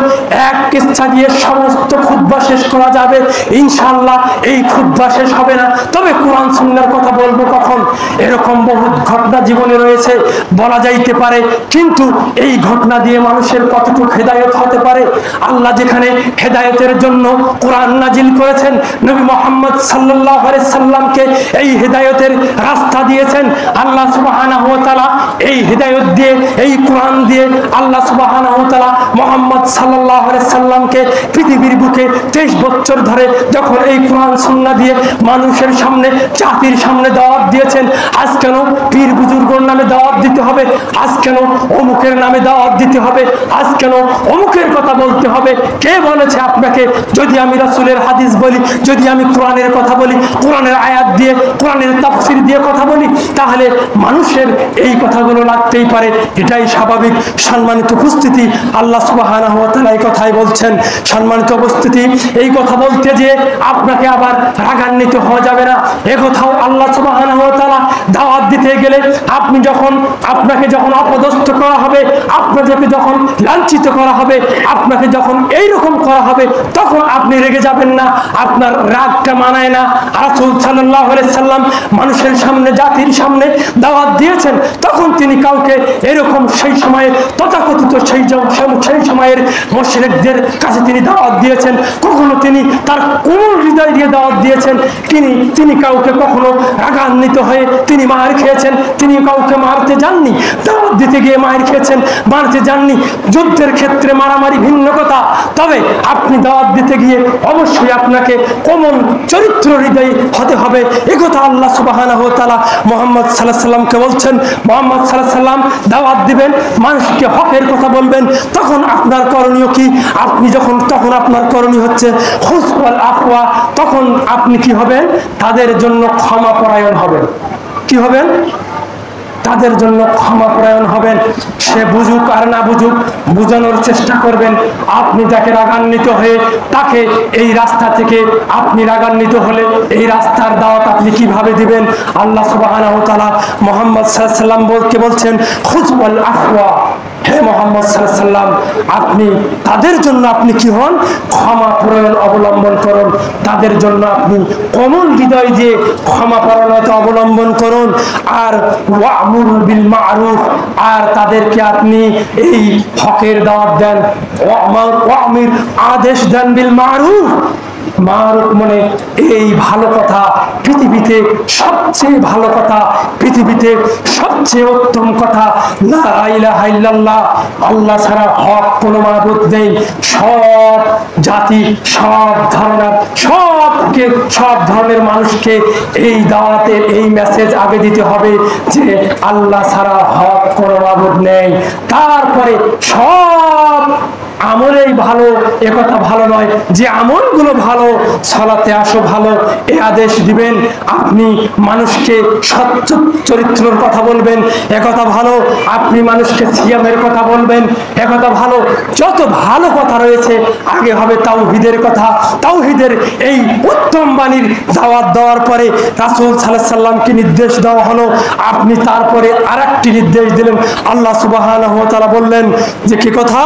এক কিচ্ছা দিয়ে সমস্ত খুতবা শেষ করা যাবে, ইনশাআল্লাহ এই খুতবা শেষ হবে না। তবে কোরআন সুন্নাহর কথা বলবো কখন? এরকম বহুত ঘটনা জীবনে রয়েছে, বলা যাইতে পারে, কিন্তু এই ঘটনা দিয়ে মানুষের কতটুকু হেদায়েত হতে পারে। আল্লাহ যেখানে হেদায়েতের জন্য কোরআন নাজিল করেছেন, নবী মুহাম্মদ সাল্লাল্লাহু আলাইহি সাল্লামকে এই হেদায়েতের রাস্তা দিয়েছেন। আল্লাহ সুবহানাহু ওয়া তাআলা এই হেদায়েত দিয়ে, এই কোরআন দিয়ে আল্লাহ সুবহানাহু ওয়া তাআলা মুহাম্মদ সাল্লাল্লাহু আলাইহি সাল্লামকে পৃথিবীর বুকে 23 বছর ধরে যখন এই কোরআন সুন্নাহ দিয়ে মানুষের সামনে, জাতির সামনে দাওয়াত দিয়েছেন। আজ কেন পীর বুজুর্গের নামে দাওয়াত দিতে হবে? আজ কেন অমুকের নামে দাওয়াত দিতে হবে? আজ কেন অমুকের কথা বলতে হবে? কে বলেছে আপনাকে? যদি আমি রাসূলের হাদিস বলি, যদি আমি কোরআনের কথা বলি, কোরআনের আয়াত দিয়ে, কোরআনের তাফসীর দিয়ে কথা বলি, তাহলে মানুষের এই কথাগুলো লাগতেই পারে, এটাই স্বাভাবিক। সম্মানিত উপস্থিতি, আল্লাহ সুবহানাহু ওয়া তাআলা এই কথাই বলছেন। সম্মানিত উপস্থিতি, এই কথা বলতে যে আপনাকে আবার রাগান্বিত হওয়া যাবে না। এ কথাও আল্লাহ সুবহানাহু ওয়া তাআলা দাওয়াত দিতে গেলে আপনি যখন, আপনাকে যখন অপদস্থ করা হবে, আপনাকে যখন লাঞ্ছিত করা হবে, আপনাকে যখন এইরকম করা হবে, তখন আপনি রেগে যাবেন না, আপনার রাগটা মানায় না। রাসূল সাল্লাল্লাহু আলাইহি সাল্লাম মানুষের সামনে, জাতির সামনে দাওয়াত দিয়েছেন, তখন তিনি কাউকে এরকম সেই সময়ে তথাকথিত সেই সময়ের মুশরিকদের কাছে তিনি দাওয়াত দিয়েছেন। কখনো তিনি তার কোন হৃদয় দিয়ে দাওয়াত দিয়েছেন? তিনি কাউকে কখনো রাগান্বিত হয়ে তিনি মার খেয়েছেন? তিনি কাউকে মারতে যাননি। দাওয়াত দিতে গিয়ে মার খেয়েছেন, মারতে যাননি। যুদ্ধের ক্ষেত্রে মারামারি ভিন্ন কথা, তবে আপনি দাওয়াত দিতে গিয়ে অবশ্যই আপনাকে কোমল চরিত্র হৃদয় হতে হবে। একথা আল্লাহ সুবহানাহু ওয়া তাআলা মুহাম্মদ সাল্লাল্লাহু আলাইহি সাল্লামকে বলছেন। মুহাম্মদ সাল্লাল্লাহু আলাইহি সাল্লাম দাওয়াত দিবেন, মানুষকে হকের কথা বলবেন, তখন আপনার করণীয় কি? আপনি তখন আপনার করণীয় হচ্ছে খুস ওয়াল আফওয়া। তখন আপনি কি হবেন? তাদের জন্য ক্ষমাপরায়ণ হবেন। কি হবেন? তাদের জন্য ক্ষমাপরায়ণ হবেন। সে বুঝুক আর না বুঝুক, বোঝানোর চেষ্টা করবেন। আপনি যাকে রাগান্বিত হয়ে তাকে এই রাস্তা থেকে, আপনি রাগান্বিত হলে এই রাস্তার দাওয়াত আপনি কিভাবে দিবেন? আল্লাহ সুবহানাহু ওয়া তাআলা মুহাম্মদ সাল্লাল্লাহু আলাইহি সাল্লাম বলছেন খুজ ওয়াল আফওয়া। হে মুহাম্মদ সাল্লাল্লাহু আলাইহি সাল্লাম, আপনি তাদের জন্য আপনি কি হন? ক্ষমাপরায়ণ অবলম্বন করুন। তাদের জন্য আপনি কোমল হৃদয় দিয়ে ক্ষমাপরায়ণতা অবলম্বন করুন। আর ওয়া'মুর বিল মা'রুফ, আর তাদেরকে আপনি এই হকের দাওয়াত দেন। ওয়া'মির আদেশ দেন বিল মা'রুফ। মারুফ মানে এই ভালো কথা, পৃথিবীতে সবচেয়ে ভালো কথা, পৃথিবীতে সবচেয়ে উত্তম কথা, লা ইলাহা ইল্লাল্লাহ, আল্লাহ ছাড়া হক কোনো মাবুদ নেই। সব জাতি, সব ধর্মের, সব ধর্মের মানুষকে এই দাওয়াতের এই মেসেজ আগে দিতে হবে যে আল্লাহ ছাড়া হক কোনো মাবুদ নেই। তারপরে সব আমলেই ভালো, একথা ভালো নয় যে আমলগুলো ভালো, সালাতে আসো ভালো, এই আদেশ দিবেন। আপনি মানুষকে সচ্চ চরিত্রের কথা বলবেন, একথা ভালো। আপনি মানুষকে সিয়ামের কথা বলবেন, একথা ভালো। যত ভালো কথা রয়েছে আগে হবে তাওহীদের কথা। তাওহীদের এই উত্তম বাণীর দাওয়াত দেওয়ার পরে রাসূল সাল্লাল্লাহু আলাইহি সাল্লামকে নির্দেশ দেওয়া হলো। আপনি তারপরে আরেকটি নির্দেশ দিলেন। আল্লাহ সুবহানাহু ওয়া তাআলা বললেন যে কি কথা?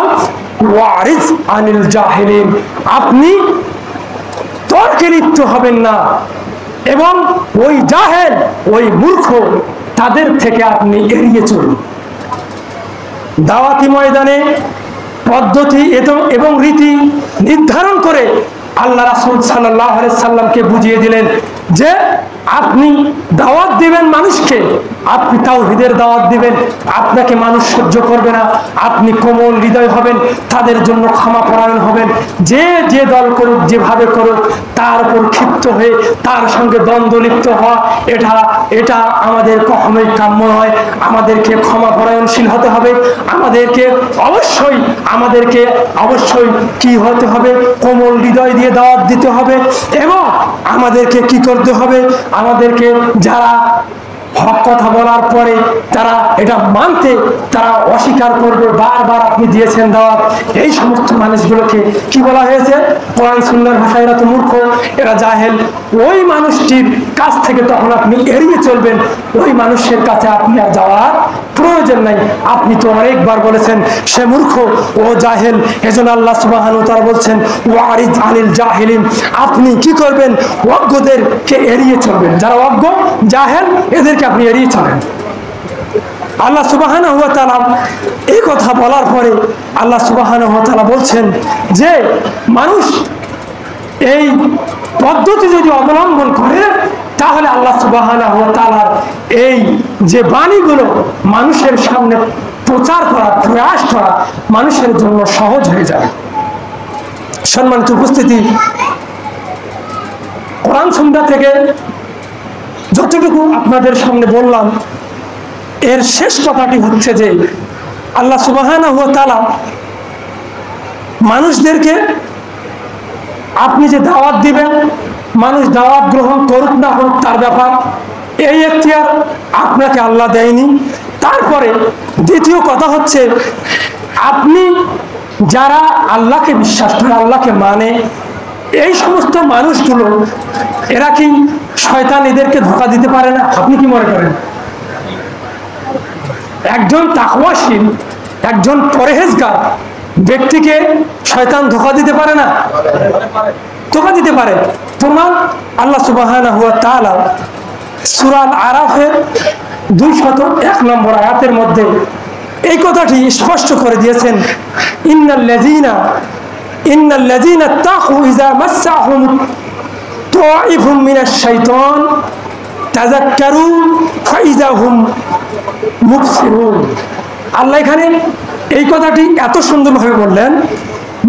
ওয়ারিজ আনিল জাহিলিন, আপনি তর্কে লিপ্ত হবেন না এবং ওই জাহেল, ওই মূর্খ, তাদের থেকে আপনি এড়িয়ে চলুন। দাওয়াতি ময়দানে পদ্ধতি এবং রীতি নির্ধারণ করে আল্লাহ রাসূল সাল্লাল্লাহু আলাইহি সাল্লামকে বুঝিয়ে দিলেন যে আপনি দাওয়াত দিবেন মানুষকে, আপনি তাওহীদের দাওয়াত দিবেন, আপনাকে মানুষ সহ্য করবে না। আপনি কোমল হৃদয় হবেন, তাদের জন্য ক্ষমাপরায়ণ হবেন। যে দল করুক, যেভাবে করুক, তার উপর ক্ষিপ্ত হয়ে তার সঙ্গে দ্বন্দ্ব লিপ্ত হওয়া, এটা আমাদের কখনোই কাম্য নয়। আমাদেরকে ক্ষমাপরায়ণশীল হতে হবে। আমাদেরকে অবশ্যই কি হতে হবে? কোমল হৃদয় দিয়ে দাওয়াত দিতে হবে। এবং আমাদেরকে কি করতে হবে? আমাদেরকে যারা হক কথা বলার পরে তারা এটা মানতে তারা অস্বীকার করবে, বারবার আপনি দিয়েছেন দাওয়াত, এই সমস্ত মানুষগুলোকে কি বলা হয়েছে? কোরআন সুন্নাহর ভাষায় এরা তো মূর্খ, এরা জাহেল। ওই মানুষটির কাছ থেকে তখন আপনি এড়িয়ে চলবেন। ওই মানুষের কাছে আপনি আর যাওয়ার প্রয়োজন নাই। আপনি তো অনেকবার বলেছেন সে মূর্খ, ও জাহেল। এজন্য আল্লাহ সুবহানাহু ওয়া তাআলা বলছেন ওয়ারিজ আনিল জাহিলিন, আপনি কি করবেন? অজ্ঞদেরকে এড়িয়ে চলবেন। যারা অজ্ঞ, জাহেল, এদেরকে আপনি এড়িয়ে চলেন। আল্লাহ সুবহানাহু ওয়া তাআলা এই কথা বলার পরে আল্লাহ সুবহানাহু ওয়া তাআলা বলছেন যে মানুষ এই পদ্ধতি যদি অবলম্বন করে তাহলে আল্লাহ সুবহানাহু ওয়া তাআলার এই যে বাণীগুলো মানুষের সামনে প্রচার করা, প্রয়াস করা মানুষের জন্য সহজ হয়ে যাবে। সম্মানিত উপস্থিতি, কোরআন সুন্নাহ থেকে যতটুকু আপনাদের সামনে বললাম, এর শেষ কথাটি হচ্ছে যে আল্লাহ সুবহানাহু ওয়া তাআলা মানুষদেরকে আপনি যে দাওয়াত দিবেন, মানুষ দাওয়াত গ্রহণ করুক না করুক তার ব্যাপার, এই এখতিয়ার আপনাকে আল্লাহ দেয়নি। তারপরে দ্বিতীয় কথা হচ্ছে আপনি যারা আল্লাহকে বিশ্বাস করে, আল্লাহকে মানে, এই সমস্ত মানুষগুলো এরা কি শয়তান এদেরকে ধোঁকা দিতে পারে না? আপনি কি মনে করেন? একজন তাকওয়াশীল, একজন পরহেজগার ব্যক্তিকে শয়তান ধোঁকা দিতে পারে না? ধোঁকা দিতে পারে। প্রমাণ আল্লাহ সুবহানাহু ওয়া তাআলা সূরা আল-আরাফের 201 নম্বর আয়াতের মধ্যে এই কথাটি স্পষ্ট করে দিয়েছেন, ইন্নাল্লাযীনা তাকু ইযা মাসসাহুম তাইফুম মিনাশ শাইতান তাযাক্কারু ফাইযা হুম মুবসিরুন। আল্লাহ এখানে এই কথাটি এত সুন্দরভাবে বললেন,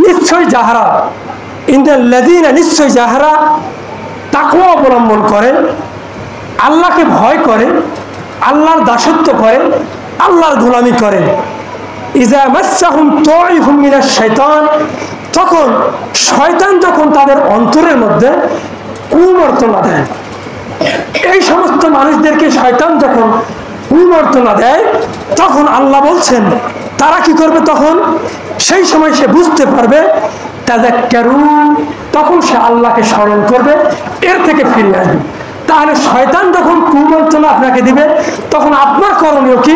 নিশ্চয় যাহারা, ইন্নাল্লাযীনা, নিশ্চয় যাহারা তাকওয়া অবলম্বন করে, আল্লাহকে ভয় করে, আল্লাহর দাসত্ব করে, আল্লাহর গোলামি করে, ইজা মাসসাহুম তাইফুম মিনাশ শাইতান, তখন শয়তান যখন তাদের অন্তরের মধ্যে কুমন্ত্রণা দেয়, এই সমস্ত মানুষদেরকে শয়তান যখন কুমন্ত্রণা দেয়, তখন আল্লাহ বলছেন তারা কি করবে? তখন সেই সময় সে বুঝতে পারবে, তাযাক্কারুন, তখন সে আল্লাহকে স্মরণ করবে, এর থেকে ফিরে আসবে। তাহলে শয়তান যখন কুমন্ত্রণা আপনাকে দিবে, তখন আপনার করণীয় কি?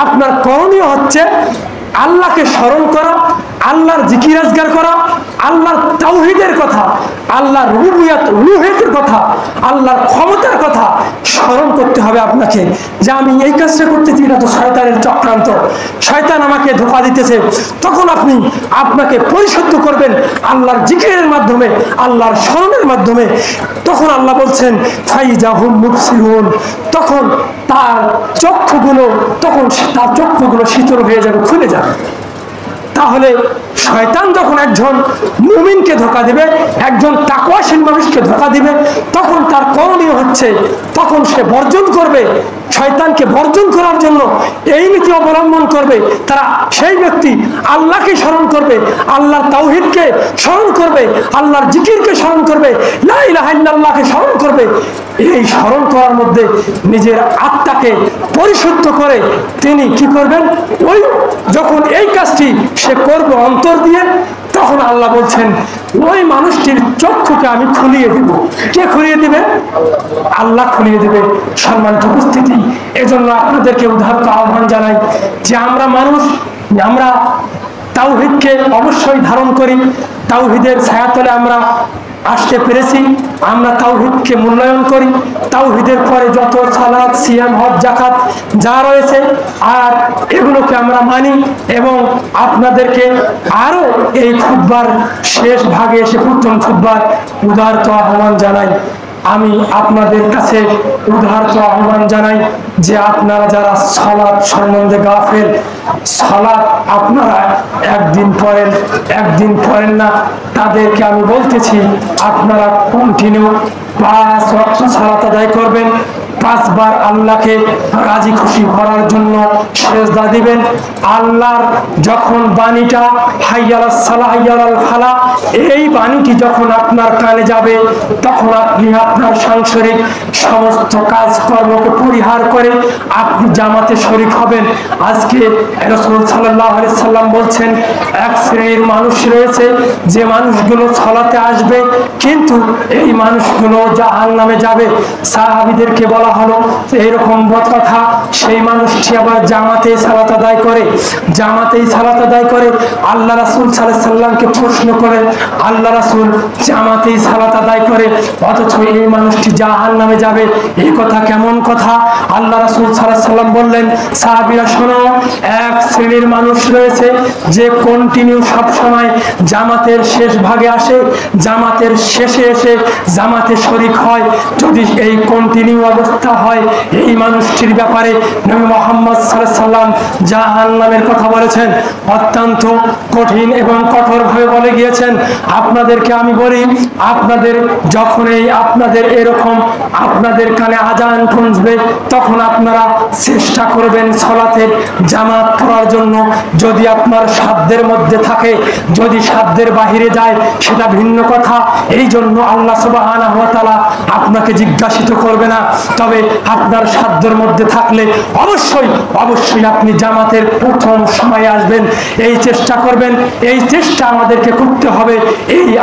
আপনার করণীয় হচ্ছে আল্লাহকে স্মরণ করা, আল্লাহর জিকির আজগার করা, আল্লাহর তাওহীদের কথা, আল্লাহর রুবুবিয়ত উলুহিয়তের কথা, আল্লাহর ক্ষমতার কথা স্মরণ করতে হবে আপনাকে, যে আমি এই কাজটা করতেছি, এটা তো শয়তানের চক্রান্ত, শয়তান আমাকে ধোঁকা দিতেছে। তখন আপনি আপনাকে পরিশুদ্ধ করবেন আল্লাহর জিকিরের মাধ্যমে, আল্লাহর স্মরণের মাধ্যমে। তখন আল্লাহ বলছেন ফাইজা হুম মুবসিরুন, তখন তার চক্ষুগুলো শীতল হয়ে যাবে, খুলে যাবে। তাহলে শয়তান যখন একজন মুমিনকে ধোঁকা দিবে, একজন তাকওয়াশীল মানুষকে ধোঁকা দিবে, তখন তার করণীয় হচ্ছে, তখন সে বর্জন করবে, শয়তানকে বর্জন করার জন্য এই নীতি অবলম্বন করবে। তারা সেই ব্যক্তি আল্লাহকে স্মরণ করবে, আল্লাহর তাওহীদকে স্মরণ করবে, আল্লাহর জিকিরকে স্মরণ করবে, লা ইলাহা ইল্লাল্লাহকে স্মরণ করবে। এই স্মরণ করার মধ্যে নিজের আত্মাকে পরিশুদ্ধ করে তিনি কি করবেন? ওই যখন এই কাজটি সে করবে অন্তর দিয়ে, তখন আল্লাহ বলছেন ওই মানুষটির চক্ষুকে আমি খুলিয়ে দিব। কে খুলিয়ে দিবে? আল্লাহ খুলিয়ে দিবে। সম্মানিত উপস্থিতি, এজন্য আপনাদেরকে উদাহরণ আহ্বান জানাই যে আমরা মানুষ, আমরা তাওহীদকে অবশ্যই ধারণ করি, তাওহীদের ছায়াতলে আমরা আসতে পেরেছি, আমরা তাওহীদকে মূল্যায়ন করি, তাওহীদের পরে যত সালাত, সিয়াম, হজ, যাকাত যা রয়েছে, আর এগুলোকে আমরা মানি। এবং আপনাদেরকে আরো এই খুতবার শেষ ভাগে এসে প্রথম খুতবার উদারত আহ্বান জানাই। আমি আপনাদের কাছে উদারত আহ্বান জানাই যে আপনারা যারা সালাত সম্বন্ধে গাফেল, সালাত আপনারা একদিন পড়েন না, তাদেরকে আমি বলতেছি আপনারা কন্টিনিউ 5 ওয়াক্ত সালাত আদায় করবেন, 5 বার আল্লাহকে রাজি খুশি করার জন্য সেজদা দিবেন। আল্লাহর যখন বাণীটা হাইয়া আলাস সালাহ হাইয়া আলাল ফালাহ, এই বাণীটি যখন আপনার কানে যাবে, তখন আপনি আপনার সাংসারিক সমস্ত কাজকর্মকে পরিহার করে আপনি জামাতে শরীক হবেন। আজকে রাসূল সাল্লাল্লাহু আলাইহি সাল্লাম বলছেন এক শ্রেণীর মানুষ রয়েছে যে মানুষগুলো সালাতে আসবে, কিন্তু এই মানুষগুলো জাহান্নামে যাবে। সাহাবীদেরকে বলা হলো এরকম কথা, সেই মানুষটি আবার জামাতেই সালাত আদায় করে, আল্লাহ রাসূল সাল্লাল্লাহু আলাইহি সাল্লামকে প্রশ্ন করেন, আল্লাহ রাসূল জামাতেই সালাত আদায় করে অথচ এই মানুষটি জাহান্নামে যাবে, এই কথা কেমন কথা? আল্লাহ রাসূল সাল্লাল্লাহু আলাইহি সাল্লাম বললেন, সাহাবীরা শোনো, এক শ্রেণীর মানুষ রয়েছে যে কন্টিনিউ সব সময় জামাতের শেষ ভাগে আসে, জামাতের শেষে এসে জামাতে শরীক হয়। যদি এই কন্টিনিউ অবস্থা হয়, এই মানুষটির ব্যাপারে নবী মুহাম্মদ সাল্লাল্লাহু আলাইহি সাল্লাম জাহান্নামের কথা বলেছেন, অত্যন্ত কঠিন এবং কঠোরভাবে বলে গিয়েছেন। আপনাদেরকে আমি বলি, আপনাদের যখনই আপনাদের এরকম আপনাদের কানে আজান শুনবে, তখন আপনারা চেষ্টা করবেন সালাতের জামাত পড়ার জন্য। যদি আপনার সাধ্যের মধ্যে থাকে, যদি সাধ্যের বাহিরে যায় সেটা ভিন্ন কথা। এই জন্য আল্লাহ সুবহানাহু ওয়া তাআলা আপনাকে জিজ্ঞাসিত করবে না, তবে আপনার সাধ্যের মধ্যে থাকলে অবশ্যই আপনি জামাতের প্রথম সময়ে আসবেন, এই চেষ্টা করবেন। এই চেষ্টা আমাদেরকে করতে হবে,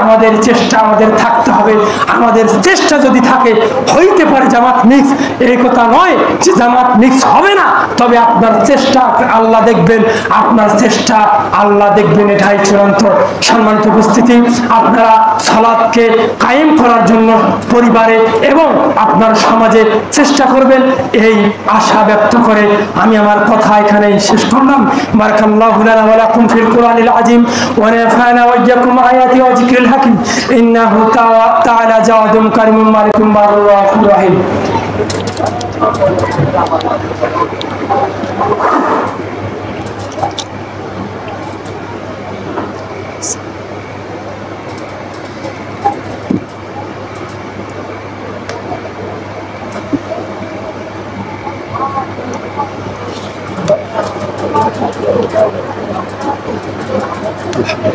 আমাদের চেষ্টা আমাদের থাকতে হবে। আমাদের চেষ্টা যদি থাকে, হইতে পারে জামাত মিক্স, এই কথা নয় যে জামাত মিক্স হবে না, তবে আপনার চেষ্টা আল্লাহ দেখবেন, আপনার চেষ্টা আল্লাহ দেখবেন, এটাই চূড়ান্ত। সম্মানিত উপস্থিতি, আপনারা সালাতকে কায়েম করার জন্য পরিবারে এবং আপনার সমাজে চেষ্টা করবেন, এই আশা ব্যক্ত করে আমি আমার কথা এখানেই শেষ করলাম। বারাকাল্লাহু লানা ওয়া লাকুম ফিল কুরআনিল আযীম ওয়া নাফা'না ওয়া ইয়্যাকুম আয়াতি ওয়া যিকরিল হাকীম ইন্নাহু তাআলা জাওয়াদুন কারীমুন মালিকুম বারুর রাহিম।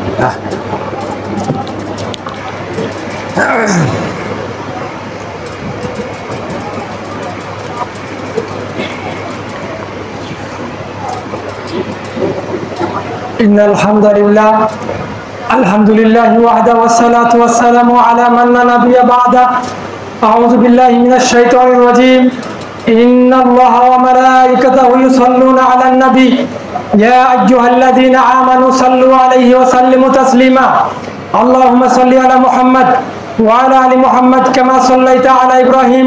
إن الحمد لله وحده والصلاة والسلام على من لا نبي بعده. أعوذ بالله من الشيطان الرجيم. إن الله وملائكته يصلون على النبي يا أيها الذين آمنوا صلوا عليه وسلموا تسليما. اللهم صل على محمد وعلى آل محمد كما صليت على إبراهيم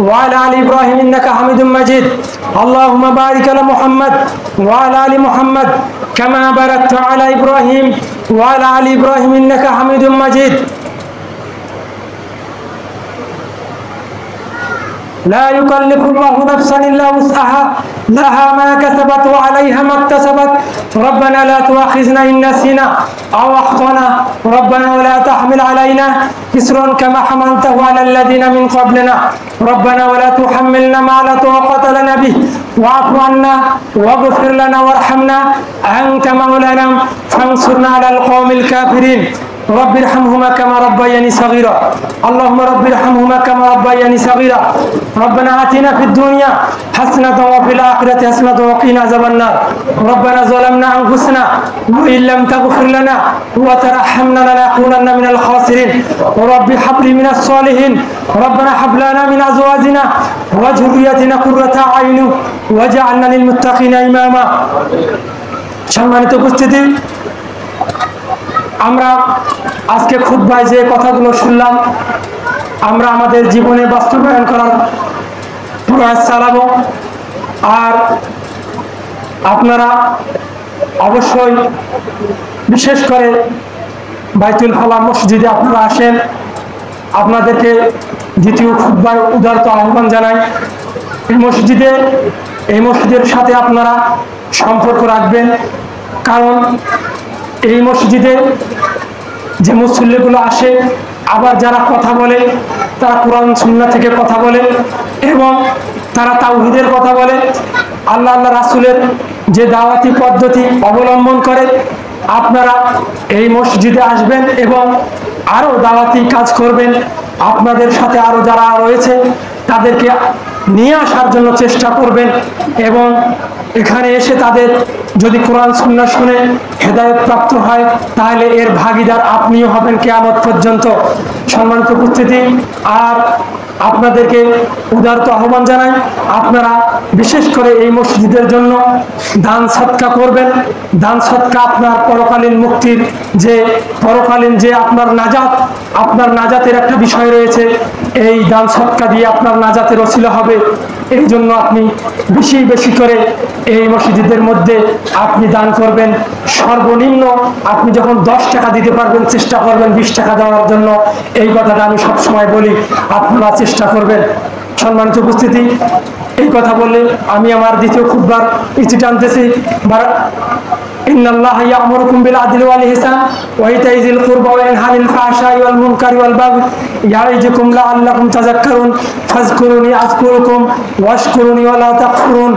وعلى آل إبراهيم إنك حميد مجيد. اللهم بارك على محمد وعلى آل محمد كما باركت على إبراهيم وعلى آل إبراهيم إنك حميد مجيد. لا يكلف الله نفسا إلا وسعها لها ما كسبت وعليها ما اكتسبت. ربنا لا تؤاخذنا إن نسينا أو أخطأنا. ربنا ولا تحمل علينا إصرا كما حملته على الذين من قبلنا. ربنا ولا تحملنا ما لا طاقة لنا به واعف عنا واغفر لنا وارحمنا أنت مولانا فانصرنا على القوم الكافرين. رب ارحمهما كما ربياني صغيرا. اللهم رب ارحمهما كما ربياني صغيرا. ربنا آتنا في الدنيا حسنة وفي الآخرة حسنة وقنا عذاب النار. ربنا ظلمنا أنفسنا وإن لم تغفر لنا وترحمنا لنكونن من الخاسرين. رب هب لي من الصالحين. ربنا هب لنا من أزواجنا وذرياتنا قرة أعين واجعلنا للمتقين إماما. সম্মানিত উপস্থিতি, আমরা আজকে খুতবায় যে কথাগুলো শুনলাম আমরা আমাদের জীবনে বাস্তবায়ন করার প্রয়াস চালাবো। আর আপনারা অবশ্যই বিশেষ করে বাইতুল ফালাহ মসজিদে আপনারা আসেন। আপনাদেরকে দ্বিতীয় খুতবায় উদারত আহ্বান জানাই। এই মসজিদের সাথে আপনারা সম্পর্ক রাখবেন, কারণ এই মসজিদে যে মুসল্লিগুলো আসে আবার যারা কথা বলে তারা কোরআন সুন্নাহ থেকে কথা বলে এবং তারা তাওহীদের কথা বলে, আল্লাহ রাসূলের যে দাওয়াতি পদ্ধতি অবলম্বন করে। আপনারা এই মসজিদে আসবেন এবং আরো দাওয়াতি কাজ করবেন। আপনাদের সাথে আরো যারা রয়েছে তাদেরকে নিয়ে আসার জন্য চেষ্টা করবেন এবং এখানে এসে তাদের যদি কোরআন সুন্নাহ শুনে হেদায়েত প্রাপ্ত হয় তাহলে এর ভাগীদার আপনিও হবেন কিয়ামত পর্যন্ত। সম্মানিত উপস্থিতি, আর আপনাদেরকে উদারত আহ্বান জানাই, আপনারা বিশেষ করে এই মসজিদের জন্য দান সদকা করবেন। দান সদকা আপনার পরকালীন মুক্তির পরকালীন যে আপনার নাজাতের একটা বিষয় রয়েছে। এই দান সদকা দিয়ে আপনার নাজাতের ওসিলা হবে। এই জন্য আপনি বেশি বেশি করে এই মসজিদের মধ্যে আপনি দান করবেন। সর্বনিম্ন আপনি যখন 10 টাকা দিতে পারবেন চেষ্টা করবেন 20 টাকা দেওয়ার জন্য। এই কথাটা আমি সবসময় বলি, আপনারা চেষ্টা করবেন। সম্মানিত উপস্থিতি, এই কথা বলে আমি আমার দ্বিতীয় খুতবার ইতি টানতেছি। ইন্নাল্লাহা ইয়া'মুরুকুম বিল আদলি ওয়াল ইহসান ওয়া ইতা'i যিল কুরবা ওয়া ইয়ানহা আনিল ফাহশাই ওয়াল মুনকারি ওয়াল বাগই ইয়া'iযুকুম লা'আল্লাকুম তাযাক্কারুন ফাযকুরুনি আযকুরুকুম ওয়াশকুরুনি ওয়া লা তাকফুরুন।